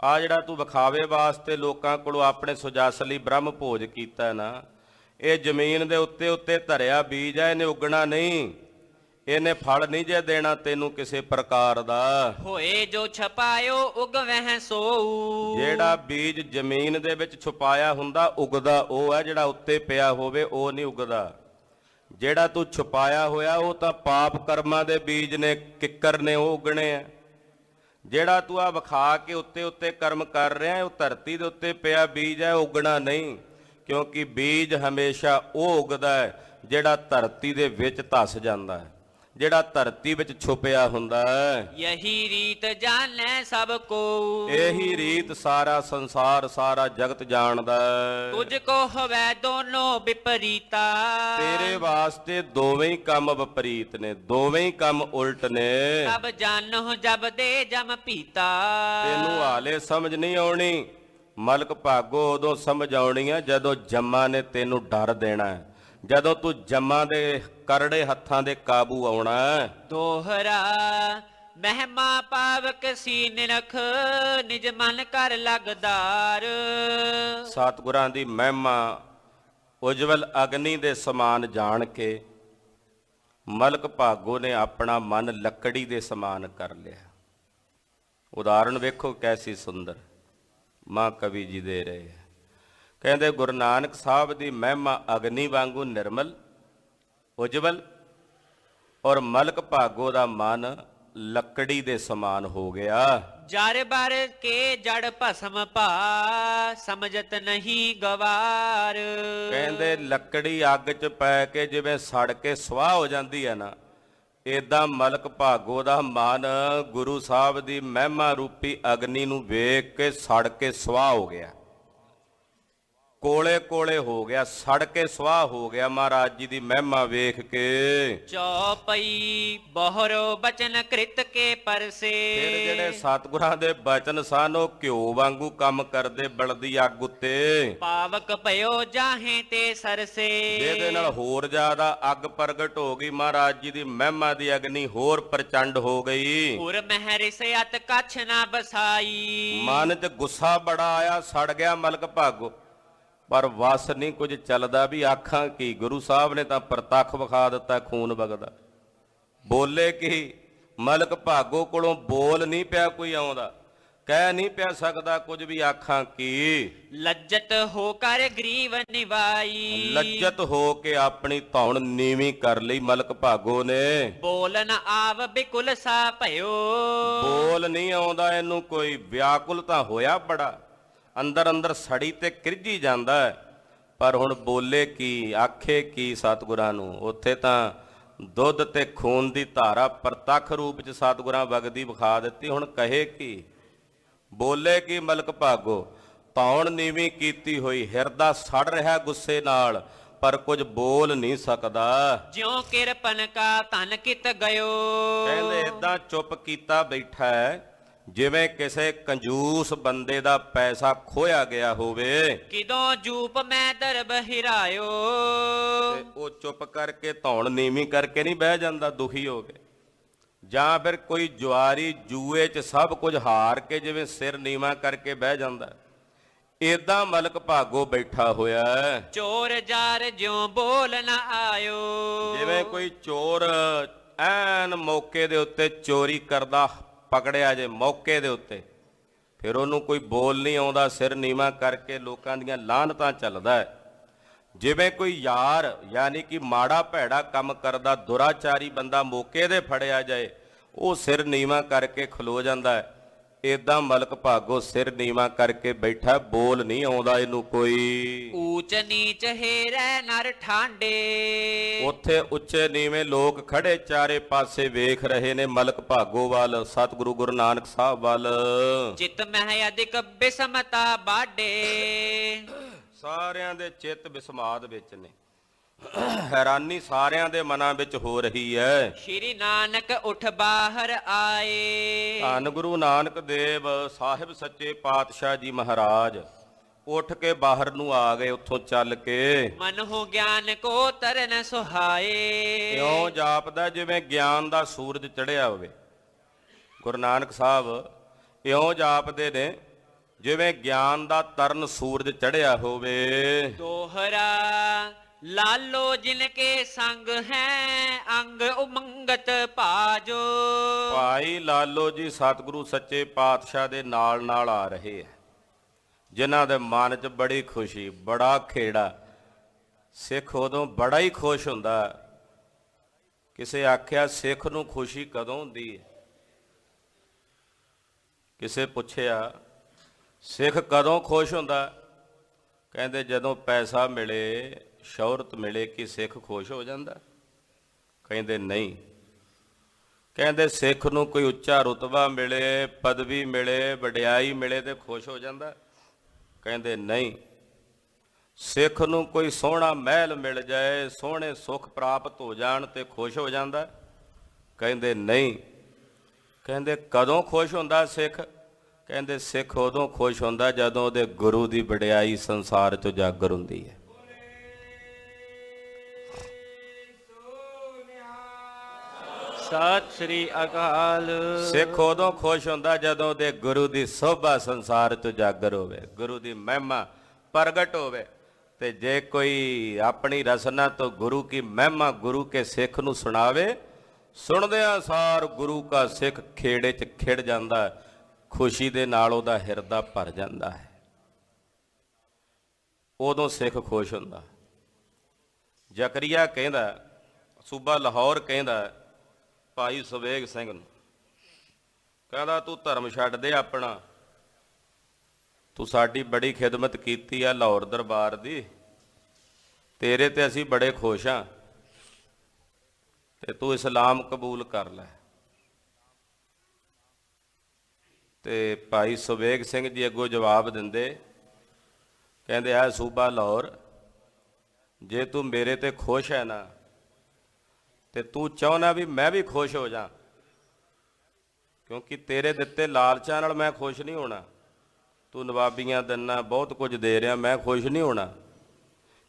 [SPEAKER 1] ਆ ਜਿਹੜਾ ਤੂੰ ਵਿਖਾਵੇ ਵਾਸਤੇ ਲੋਕਾਂ ਕੋਲੋਂ ਆਪਣੇ ਸੁਜਸ ਲਈ ਬ੍ਰਹਮ ਭੋਜ ਕੀਤਾ ਨਾ, ਇਹ ਜ਼ਮੀਨ ਦੇ ਉੱਤੇ ਧਰਿਆ ਬੀਜ ਹੈ, ਇਹਨੇ ਉਗਣਾ ਨਹੀਂ, ਇਹਨੇ ਫਲ ਨਹੀਂ ਜੇ ਦੇਣਾ ਤੈਨੂੰ ਕਿਸੇ ਪ੍ਰਕਾਰ ਦਾ।
[SPEAKER 2] ਹੋਏ ਜੋ ਛਪਾਇਓ ਉਗ ਵਹਿ ਸੋਊ।
[SPEAKER 1] ਜਿਹੜਾ ਬੀਜ ਜ਼ਮੀਨ ਦੇ ਵਿੱਚ ਛੁਪਾਇਆ ਹੁੰਦਾ ਉਗਦਾ ਉਹ ਹੈ, ਜਿਹੜਾ ਉੱਤੇ ਪਿਆ ਹੋਵੇ ਉਹ ਨਹੀਂ ਉਗਦਾ। ਜਿਹੜਾ ਤੂੰ ਛੁਪਾਇਆ ਹੋਇਆ ਉਹ ਤਾਂ ਪਾਪ ਕਰਮਾਂ ਦੇ ਬੀਜ ਨੇ, ਕਿੱਕਰ ਨੇ, ਉਹ ਉਗਣੇ ਆ। ਜਿਹੜਾ ਤੂੰ ਆ ਵਿਖਾ ਕੇ ਉੱਤੇ ਕਰਮ ਕਰ ਰਿਹਾ, ਉਹ ਧਰਤੀ ਦੇ ਉੱਤੇ ਪਿਆ ਬੀਜ ਹੈ, ਉਗਣਾ ਨਹੀਂ, ਕਿਉਂਕਿ ਬੀਜ ਹਮੇਸ਼ਾ ਉਹ ਉਗਦਾ ਹੈ ਜਿਹੜਾ ਧਰਤੀ ਦੇ ਵਿੱਚ ਧਸ ਜਾਂਦਾ ਹੈ, ਜਿਹੜਾ ਧਰਤੀ ਵਿੱਚ ਛੁਪਿਆ ਹੁੰਦਾ ਹੈ।
[SPEAKER 2] ਯਹੀ ਰੀਤ ਜਾਣੈ ਸਭ ਕੋ।
[SPEAKER 1] ਇਹੀ ਰੀਤ ਸਾਰਾ ਸੰਸਾਰ, ਸਾਰਾ ਜਗਤ ਜਾਣਦਾ ਹੈ।
[SPEAKER 2] ਤੁਝ ਕੋ ਹੋਵੈ ਦੋਨੋਂ ਵਿਪਰੀਤਾ।
[SPEAKER 1] ਤੇਰੇ ਵਾਸਤੇ ਦੋਵੇਂ ਹੀ ਕੰਮ ਵਿਪਰੀਤ ਨੇ, ਦੋਵੇਂ ਹੀ ਕੰਮ ਉਲਟ ਨੇ।
[SPEAKER 2] ਸਭ ਜਾਣੋ ਜਬ ਦੇ ਜਮ ਪੀਤਾ।
[SPEAKER 1] ਤੈਨੂੰ ਹਾਲੇ ਸਮਝ ਨਹੀਂ ਆਉਣੀ, ਮਲਕ ਭਾਗੋ ਉਦੋਂ ਸਮਝ ਆਉਣੀ ਆ ਜਦੋਂ ਜੰਮਾਂ ਨੇ ਤੈਨੂੰ ਡਰ ਦੇਣਾ, ਜਦੋਂ ਤੂੰ ਜੰਮਾਂ ਦੇ ਕਰੜੇ ਹੱਥਾਂ ਦੇ ਕਾਬੂ ਆਉਣਾ।
[SPEAKER 2] ਦੋਹਰਾ ਮਹਿਮਾ ਪਾਵਕ ਸੀ ਨਿਰਖ, ਨਿਜ ਮਨ ਕਰ ਲਗਦਾਰ।
[SPEAKER 1] ਸਤਿਗੁਰਾਂ ਦੀ ਮਹਿਮਾ ਉਜਵਲ ਅਗਨੀ ਦੇ ਸਮਾਨ ਜਾਣ ਕੇ ਮਲਕ ਭਾਗੋ ਨੇ ਆਪਣਾ ਮਨ ਲੱਕੜੀ ਦੇ ਸਮਾਨ ਕਰ ਲਿਆ। ਉਦਾਹਰਣ ਵੇਖੋ ਕੈਸੀ ਸੁੰਦਰ ਮਾਂ ਕਵੀ ਜੀ ਦੇ ਰਹੇ। ਕਹਿੰਦੇ ਗੁਰੂ ਨਾਨਕ ਸਾਹਿਬ ਦੀ ਮਹਿਮਾ ਅਗਨੀ ਵਾਂਗੂ ਨਿਰਮਲ ਉਜਵਲ, ਔਰ ਮਲਕ ਭਾਗੋ ਦਾ ਮਨ ਲੱਕੜੀ ਦੇ ਸਮਾਨ ਹੋ ਗਿਆ।
[SPEAKER 2] ਜਰ ਬਰ ਕੇ ਜੜ ਭਸਮ ਭਾ, ਸਮਝਤ ਨਹੀਂ ਗਵਾਰ।
[SPEAKER 1] ਕਹਿੰਦੇ ਲੱਕੜੀ ਅੱਗ 'ਚ ਪੈ ਕੇ ਜਿਵੇਂ ਸੜ ਕੇ ਸੁਆਹ ਹੋ ਜਾਂਦੀ ਹੈ ਨਾ, ਏਦਾਂ ਮਲਕ ਭਾਗੋ ਦਾ ਮਨ ਗੁਰੂ ਸਾਹਿਬ ਦੀ ਮਹਿਮਾ ਰੂਪੀ ਅਗਨੀ ਨੂੰ ਵੇਖ ਕੇ ਸੜ ਕੇ ਸੁਆਹ ਹੋ ਗਿਆ, ਕੋਲੇ ਕੋਲੇ ਹੋ ਗਿਆ, ਸੜ ਕੇ ਸੁਆਹ ਹੋ ਗਿਆ ਮਹਾਰਾਜ ਜੀ ਦੀ ਮਹਿਮਾ ਵੇਖ ਕੇ।
[SPEAKER 2] ਚੌਪਈ ਬਹੁਰੋ ਬਚਨ ਕ੍ਰਿਤ ਕੇ ਪਰਸੇ।
[SPEAKER 1] ਫਿਰ ਜਿਹੜੇ ਸਤਿਗੁਰਾਂ ਦੇ ਬਚਨ ਸਨ ਉਹ ਘਿਓ ਵਾਂਗੂ ਕੰਮ ਕਰਦੇ ਬਲਦੀ ਅੱਗ ਉੱਤੇ।
[SPEAKER 2] ਪਾਵਕ ਭਇਓ ਜਾਹੇ ਤੇ ਸਰਸੇ।
[SPEAKER 1] ਜਿਹਦੇ ਨਾਲ ਹੋਰ ਜ਼ਿਆਦਾ ਅੱਗ ਪ੍ਰਗਟ ਹੋ ਗਈ, ਮਹਾਰਾਜ ਜੀ ਦੀ ਮਹਿਮਾ ਦੀ ਅਗਨੀ ਹੋਰ ਪ੍ਰਚੰਡ ਹੋ ਗਈ।
[SPEAKER 2] ਪੁਰ ਮਹਿ ਅਤ ਕੱਛ ਨਾ ਬਸਾਈ।
[SPEAKER 1] ਮਨ 'ਚ ਗੁੱਸਾ ਬੜਾ ਆਇਆ, ਸੜ ਗਿਆ ਮਲਕ ਭਾਗੋ, ਪਰ ਵਸ ਨਹੀਂ ਕੁਝ ਚੱਲਦਾ ਵੀ ਆਖਾਂ ਕੀ। ਗੁਰੂ ਸਾਹਿਬ ਨੇ ਤਾਂ ਪ੍ਰਤੱਖ ਵਿਖਾ ਦਿੱਤਾ, ਖੂਨ ਵਗਦਾ। ਬੋਲੇ ਕੀ? ਮਲਕ ਭਾਗੋ ਕੋਲੋਂ ਬੋਲ ਨਹੀਂ ਪਿਆ ਕੋਈ ਆਉਂਦਾ, ਕਹਿ ਨਹੀਂ ਪਿਆ ਸਕਦਾ ਕੁਝ ਵੀ, ਆਖਾਂ ਕੀ।
[SPEAKER 2] ਲੱਜਤ ਹੋ ਕਰ ਗਰੀਵ ਨਿਵਾਈ।
[SPEAKER 1] ਲੱਜਤ ਹੋ ਕੇ ਆਪਣੀ ਧੌਣ ਨੀਵੀਂ ਕਰ ਲਈ ਮਲਕ ਭਾਗੋ ਨੇ।
[SPEAKER 2] ਬੋਲਨ ਆਵ ਬਿਕੁਲ ਸਾ ਭਇਓ।
[SPEAKER 1] ਬੋਲ ਨਹੀਂ ਆਉਂਦਾ ਇਹਨੂੰ ਕੋਈ, ਵਿਆਕੁਲ ਤਾਂ ਹੋਇਆ ਬੜਾ, ਅੰਦਰ ਅੰਦਰ ਸੜੀ ਤੇ ਕਿਰਜੀ ਜਾਂਦਾ ਹੈ, ਪਰ ਹੁਣ ਬੋਲੇ ਕੀ, ਆਖੇ ਕੀ ਸਤਿਗੁਰਾਂ ਨੂੰ। ਉੱਥੇ ਤਾਂ ਦੁੱਧ ਤੇ ਖੂਨ ਦੀ ਧਾਰਾ ਪ੍ਰਤੱਖ ਰੂਪ ਚ ਸਤਿਗੁਰਾਂ ਵਗਦੀ ਵਿਖਾ ਦਿੱਤੀ। ਹੁਣ ਕਹੇ ਕੀ, ਬੋਲੇ ਕੀ ਮਲਕ ਭਾਗੋ। ਧੌਣ ਨੀਵੀਂ ਕੀਤੀ ਹੋਈ, ਹਿਰਦਾ ਸੜ ਰਿਹਾ ਗੁੱਸੇ ਨਾਲ, ਪਰ ਕੁਝ ਬੋਲ ਨਹੀਂ ਸਕਦਾ।
[SPEAKER 2] ਜਿਉ ਕਿਰਪਨ ਕਾ ਧਨ ਕਿਤ ਗਇਓ।
[SPEAKER 1] ਕਹਿੰਦੇ ਏਦਾਂ ਚੁੱਪ ਕੀਤਾ ਬੈਠਾ ਹੈ ਜਿਵੇਂ ਕਿਸੇ ਕੰਜੂਸ ਬੰਦੇ ਦਾ ਪੈਸਾ ਖੋਇਆ ਗਿਆ ਹੋਵੇ।
[SPEAKER 2] ਕਿਦੋਂ ਜੂਪ ਮੈਂ ਦਰਬ ਹਿਰਾਇਓ।
[SPEAKER 1] ਤੇ ਉਹ ਚੁੱਪ ਕਰਕੇ ਧੌਣ ਨੀਵੀਂ ਕਰਕੇ ਨਹੀਂ ਬਹਿ ਜਾਂਦਾ ਦੁਖੀ ਹੋ ਕੇ, ਜਾਂ ਫਿਰ ਕੋਈ ਜੁਆਰੀ ਜੂਏ 'ਚ ਸਭ ਕੁਝ ਹਾਰ ਕੇ ਜਿਵੇਂ ਸਿਰ ਨੀਵਾਂ ਕਰਕੇ ਬਹਿ ਜਾਂਦਾ, ਏਦਾਂ ਮਲਕ ਭਾਗੋ ਬੈਠਾ ਹੋਇਆ।
[SPEAKER 2] ਚੋਰ ਜਾਰ ਜਿਉ ਬੋਲ ਨਾ ਆਇਓ।
[SPEAKER 1] ਜਿਵੇਂ ਕੋਈ ਚੋਰ ਐਨ ਮੌਕੇ ਦੇ ਉੱਤੇ ਚੋਰੀ ਕਰਦਾ ਪਕੜਿਆ ਜੇ ਮੌਕੇ ਦੇ ਉੱਤੇ, ਫਿਰ ਉਹਨੂੰ ਕੋਈ ਬੋਲ ਨਹੀਂ ਆਉਂਦਾ, ਸਿਰ ਨੀਵਾਂ ਕਰਕੇ ਲੋਕਾਂ ਦੀਆਂ ਲਾਹਨਤਾਂ ਚੱਲਦਾ ਹੈ। ਜਿਵੇਂ ਕੋਈ ਯਾਰ ਯਾਨੀ ਕਿ ਮਾੜਾ ਭੈੜਾ ਕੰਮ ਕਰਦਾ ਦੁਰਾਚਾਰੀ ਬੰਦਾ ਮੌਕੇ ਦੇ ਫੜਿਆ ਜਾਏ, ਉਹ ਸਿਰ ਨੀਵਾਂ ਕਰਕੇ ਖਲੋ ਜਾਂਦਾ ਹੈ। ਏਦਾਂ ਮਲਕ ਭਾਗੋ ਸਿਰ ਨੀਵਾਂ ਕਰਕੇ ਬੈਠਾ, ਬੋਲ ਨਹੀਂ ਆਉਂਦਾ ਇਹਨੂੰ ਕੋਈ।
[SPEAKER 2] ਊਚ ਨੀਚ ਹੇਰੈ ਨਰ ਠਾਂਡੇ।
[SPEAKER 1] ਉੱਥੇ ਉੱਚੇ ਨੀਵੇਂ ਲੋਕ ਖੜੇ ਚਾਰੇ ਪਾਸੇ ਵੇਖ ਰਹੇ ਨੇ ਮਲਕ ਭਾਗੋ ਵੱਲ, ਸਤਿਗੁਰੂ ਗੁਰੂ ਨਾਨਕ ਸਾਹਿਬ ਵੱਲ।
[SPEAKER 2] ਚਿਤ ਮਹਿ ਅਧਿਕ ਬਿਸਮਤਾ ਬਾਡੇ।
[SPEAKER 1] ਸਾਰਿਆਂ ਦੇ ਚਿੱਤ ਬਿਸਮਾਦ ਵਿੱਚ ਨੇ, ਹੈਰਾਨੀ ਸਾਰਿਆਂ ਦੇ ਮਨਾਂ ਵਿੱਚ ਹੋ ਰਹੀ ਹੈ।
[SPEAKER 2] ਸ਼੍ਰੀ ਨਾਨਕ ਉਠ ਬਾਹਰ ਆਏ।
[SPEAKER 1] ਧੰਨ ਗੁਰੂ ਨਾਨਕ ਦੇਵ ਸਾਹਿਬ ਸੱਚੇ ਪਾਤਸ਼ਾਹ ਜੀ ਮਹਾਰਾਜ ਉੱਠ ਕੇ ਬਾਹਰ ਨੂੰ ਆ ਗਏ ਉੱਥੋਂ ਚੱਲ ਕੇ।
[SPEAKER 2] ਮਨ ਹੋ ਗਿਆਨ ਕੋ ਤਰਨ ਸੁਹਾਏ।
[SPEAKER 1] ਇਉਂ ਜਾਪਦਾ ਜਿਵੇਂ ਗਿਆਨ ਦਾ ਸੂਰਜ ਚੜ੍ਹਿਆ ਹੋਵੇ। ਗੁਰੂ ਨਾਨਕ ਸਾਹਿਬ ਇਉਂ ਜਾਪਦੇ ਨੇ ਜਿਵੇਂ ਗਿਆਨ ਦਾ ਤਰਨ ਸੂਰਜ ਚੜ੍ਹਿਆ ਹੋਵੇ।
[SPEAKER 2] ਦੋਹਰਾ ਲਾਲੋ ਜਿਨ ਕੇ ਸੰਗ ਹੈ ਅੰਗ ਉਮੰਗਤ ਭਾਜੋ।
[SPEAKER 1] ਭਾਈ ਲਾਲੋ ਜੀ ਸਤਿਗੁਰੂ ਸੱਚੇ ਪਾਤਸ਼ਾਹ ਦੇ ਨਾਲ ਨਾਲ ਆ ਰਹੇ ਹੈ, ਜਿਨ੍ਹਾਂ ਦੇ ਮਨ 'ਚ ਬੜੀ ਖੁਸ਼ੀ, ਬੜਾ ਖੇੜਾ। ਸਿੱਖ ਉਦੋਂ ਬੜਾ ਹੀ ਖੁਸ਼ ਹੁੰਦਾ। ਕਿਸੇ ਆਖਿਆ ਸਿੱਖ ਨੂੰ ਖੁਸ਼ੀ ਕਦੋਂ ਹੁੰਦੀ ਹੈ? ਕਿਸੇ ਪੁੱਛਿਆ ਸਿੱਖ ਕਦੋਂ ਖੁਸ਼ ਹੁੰਦਾ? ਕਹਿੰਦੇ ਜਦੋਂ ਪੈਸਾ ਮਿਲੇ, ਸ਼ੌਹਰਤ ਮਿਲੇ, ਕਿ ਸਿੱਖ ਖੁਸ਼ ਹੋ ਜਾਂਦਾ? ਕਹਿੰਦੇ ਨਹੀਂ। ਕਹਿੰਦੇ ਸਿੱਖ ਨੂੰ ਕੋਈ ਉੱਚਾ ਰੁਤਬਾ ਮਿਲੇ, ਪਦਵੀ ਮਿਲੇ, ਵਡਿਆਈ ਮਿਲੇ ਤੇ ਖੁਸ਼ ਹੋ ਜਾਂਦਾ? ਕਹਿੰਦੇ ਨਹੀਂ। ਸਿੱਖ ਨੂੰ ਕੋਈ ਸੋਹਣਾ ਮਹਿਲ ਮਿਲ ਜਾਏ, ਸੋਹਣੇ ਸੁੱਖ ਪ੍ਰਾਪਤ ਹੋ ਜਾਣ ਤੇ ਖੁਸ਼ ਹੋ ਜਾਂਦਾ? ਕਹਿੰਦੇ ਨਹੀਂ। ਕਹਿੰਦੇ ਕਦੋਂ ਖੁਸ਼ ਹੁੰਦਾ ਸਿੱਖ? ਕਹਿੰਦੇ ਸਿੱਖ ਉਦੋਂ ਖੁਸ਼ ਹੁੰਦਾ ਜਦੋਂ ਉਹਦੇ ਗੁਰੂ ਦੀ ਵਡਿਆਈ ਸੰਸਾਰ 'ਚ ਉਜਾਗਰ ਹੁੰਦੀ ਹੈ।
[SPEAKER 2] ਸਤਿ ਸ੍ਰੀ ਅਕਾਲ।
[SPEAKER 1] ਸਿੱਖ ਉਦੋਂ ਖੁਸ਼ ਹੁੰਦਾ ਜਦੋਂ ਉਹਦੇ ਗੁਰੂ ਦੀ ਸੋਭਾ ਸੰਸਾਰ 'ਚ ਉਜਾਗਰ ਹੋਵੇ, ਗੁਰੂ ਦੀ ਮਹਿਮਾ ਪ੍ਰਗਟ ਹੋਵੇ। ਤੇ ਜੇ ਕੋਈ ਆਪਣੀ ਰਸਨਾ ਤੋਂ ਗੁਰੂ ਕੀ ਮਹਿਮਾ ਗੁਰੂ ਕੇ ਸਿੱਖ ਨੂੰ ਸੁਣਾਵੇ, ਸੁਣਦਿਆਂ ਸਾਰ ਗੁਰੂ ਕਾ ਸਿੱਖ ਖੇੜੇ 'ਚ ਖਿੜ ਜਾਂਦਾ, ਖੁਸ਼ੀ ਦੇ ਨਾਲ ਉਹਦਾ ਹਿਰਦਾ ਭਰ ਜਾਂਦਾ ਹੈ। ਉਦੋਂ ਸਿੱਖ ਖੁਸ਼ ਹੁੰਦਾ। ਜ਼ਕਰੀਆ ਕਹਿੰਦਾ, ਸੂਬਾ ਲਾਹੌਰ ਕਹਿੰਦਾ ਭਾਈ ਸੁਬੇਗ ਸਿੰਘ ਨੂੰ, ਕਹਿੰਦਾ ਤੂੰ ਧਰਮ ਛੱਡ ਦੇ ਆਪਣਾ, ਤੂੰ ਸਾਡੀ ਬੜੀ ਖਿਦਮਤ ਕੀਤੀ ਆ ਲਾਹੌਰ ਦਰਬਾਰ ਦੀ, ਤੇਰੇ ਤੇ ਅਸੀਂ ਬੜੇ ਖੁਸ਼ ਹਾਂ, ਤੇ ਤੂੰ ਇਸਲਾਮ ਕਬੂਲ ਕਰ ਲੈ। ਤੇ ਭਾਈ ਸੁਬੇਗ ਸਿੰਘ ਜੀ ਅੱਗੋਂ ਜਵਾਬ ਦਿੰਦੇ, ਕਹਿੰਦੇ ਆ ਸੂਬਾ ਲਾਹੌਰ, ਜੇ ਤੂੰ ਮੇਰੇ ਤੇ ਖੁਸ਼ ਹੈ ਨਾ, ਤੇ ਤੂੰ ਚਾਹੁੰਦਾ ਵੀ ਮੈਂ ਵੀ ਖੁਸ਼ ਹੋ ਜਾ, ਕਿਉਂਕਿ ਤੇਰੇ ਦਿੱਤੇ ਲਾਲਚਾਂ ਨਾਲ ਮੈਂ ਖੁਸ਼ ਨਹੀਂ ਹੋਣਾ। ਤੂੰ ਨਵਾਬੀਆਂ ਦਿੰਨਾ, ਬਹੁਤ ਕੁਝ ਦੇ ਰਿਹਾ, ਮੈਂ ਖੁਸ਼ ਨਹੀਂ ਹੋਣਾ।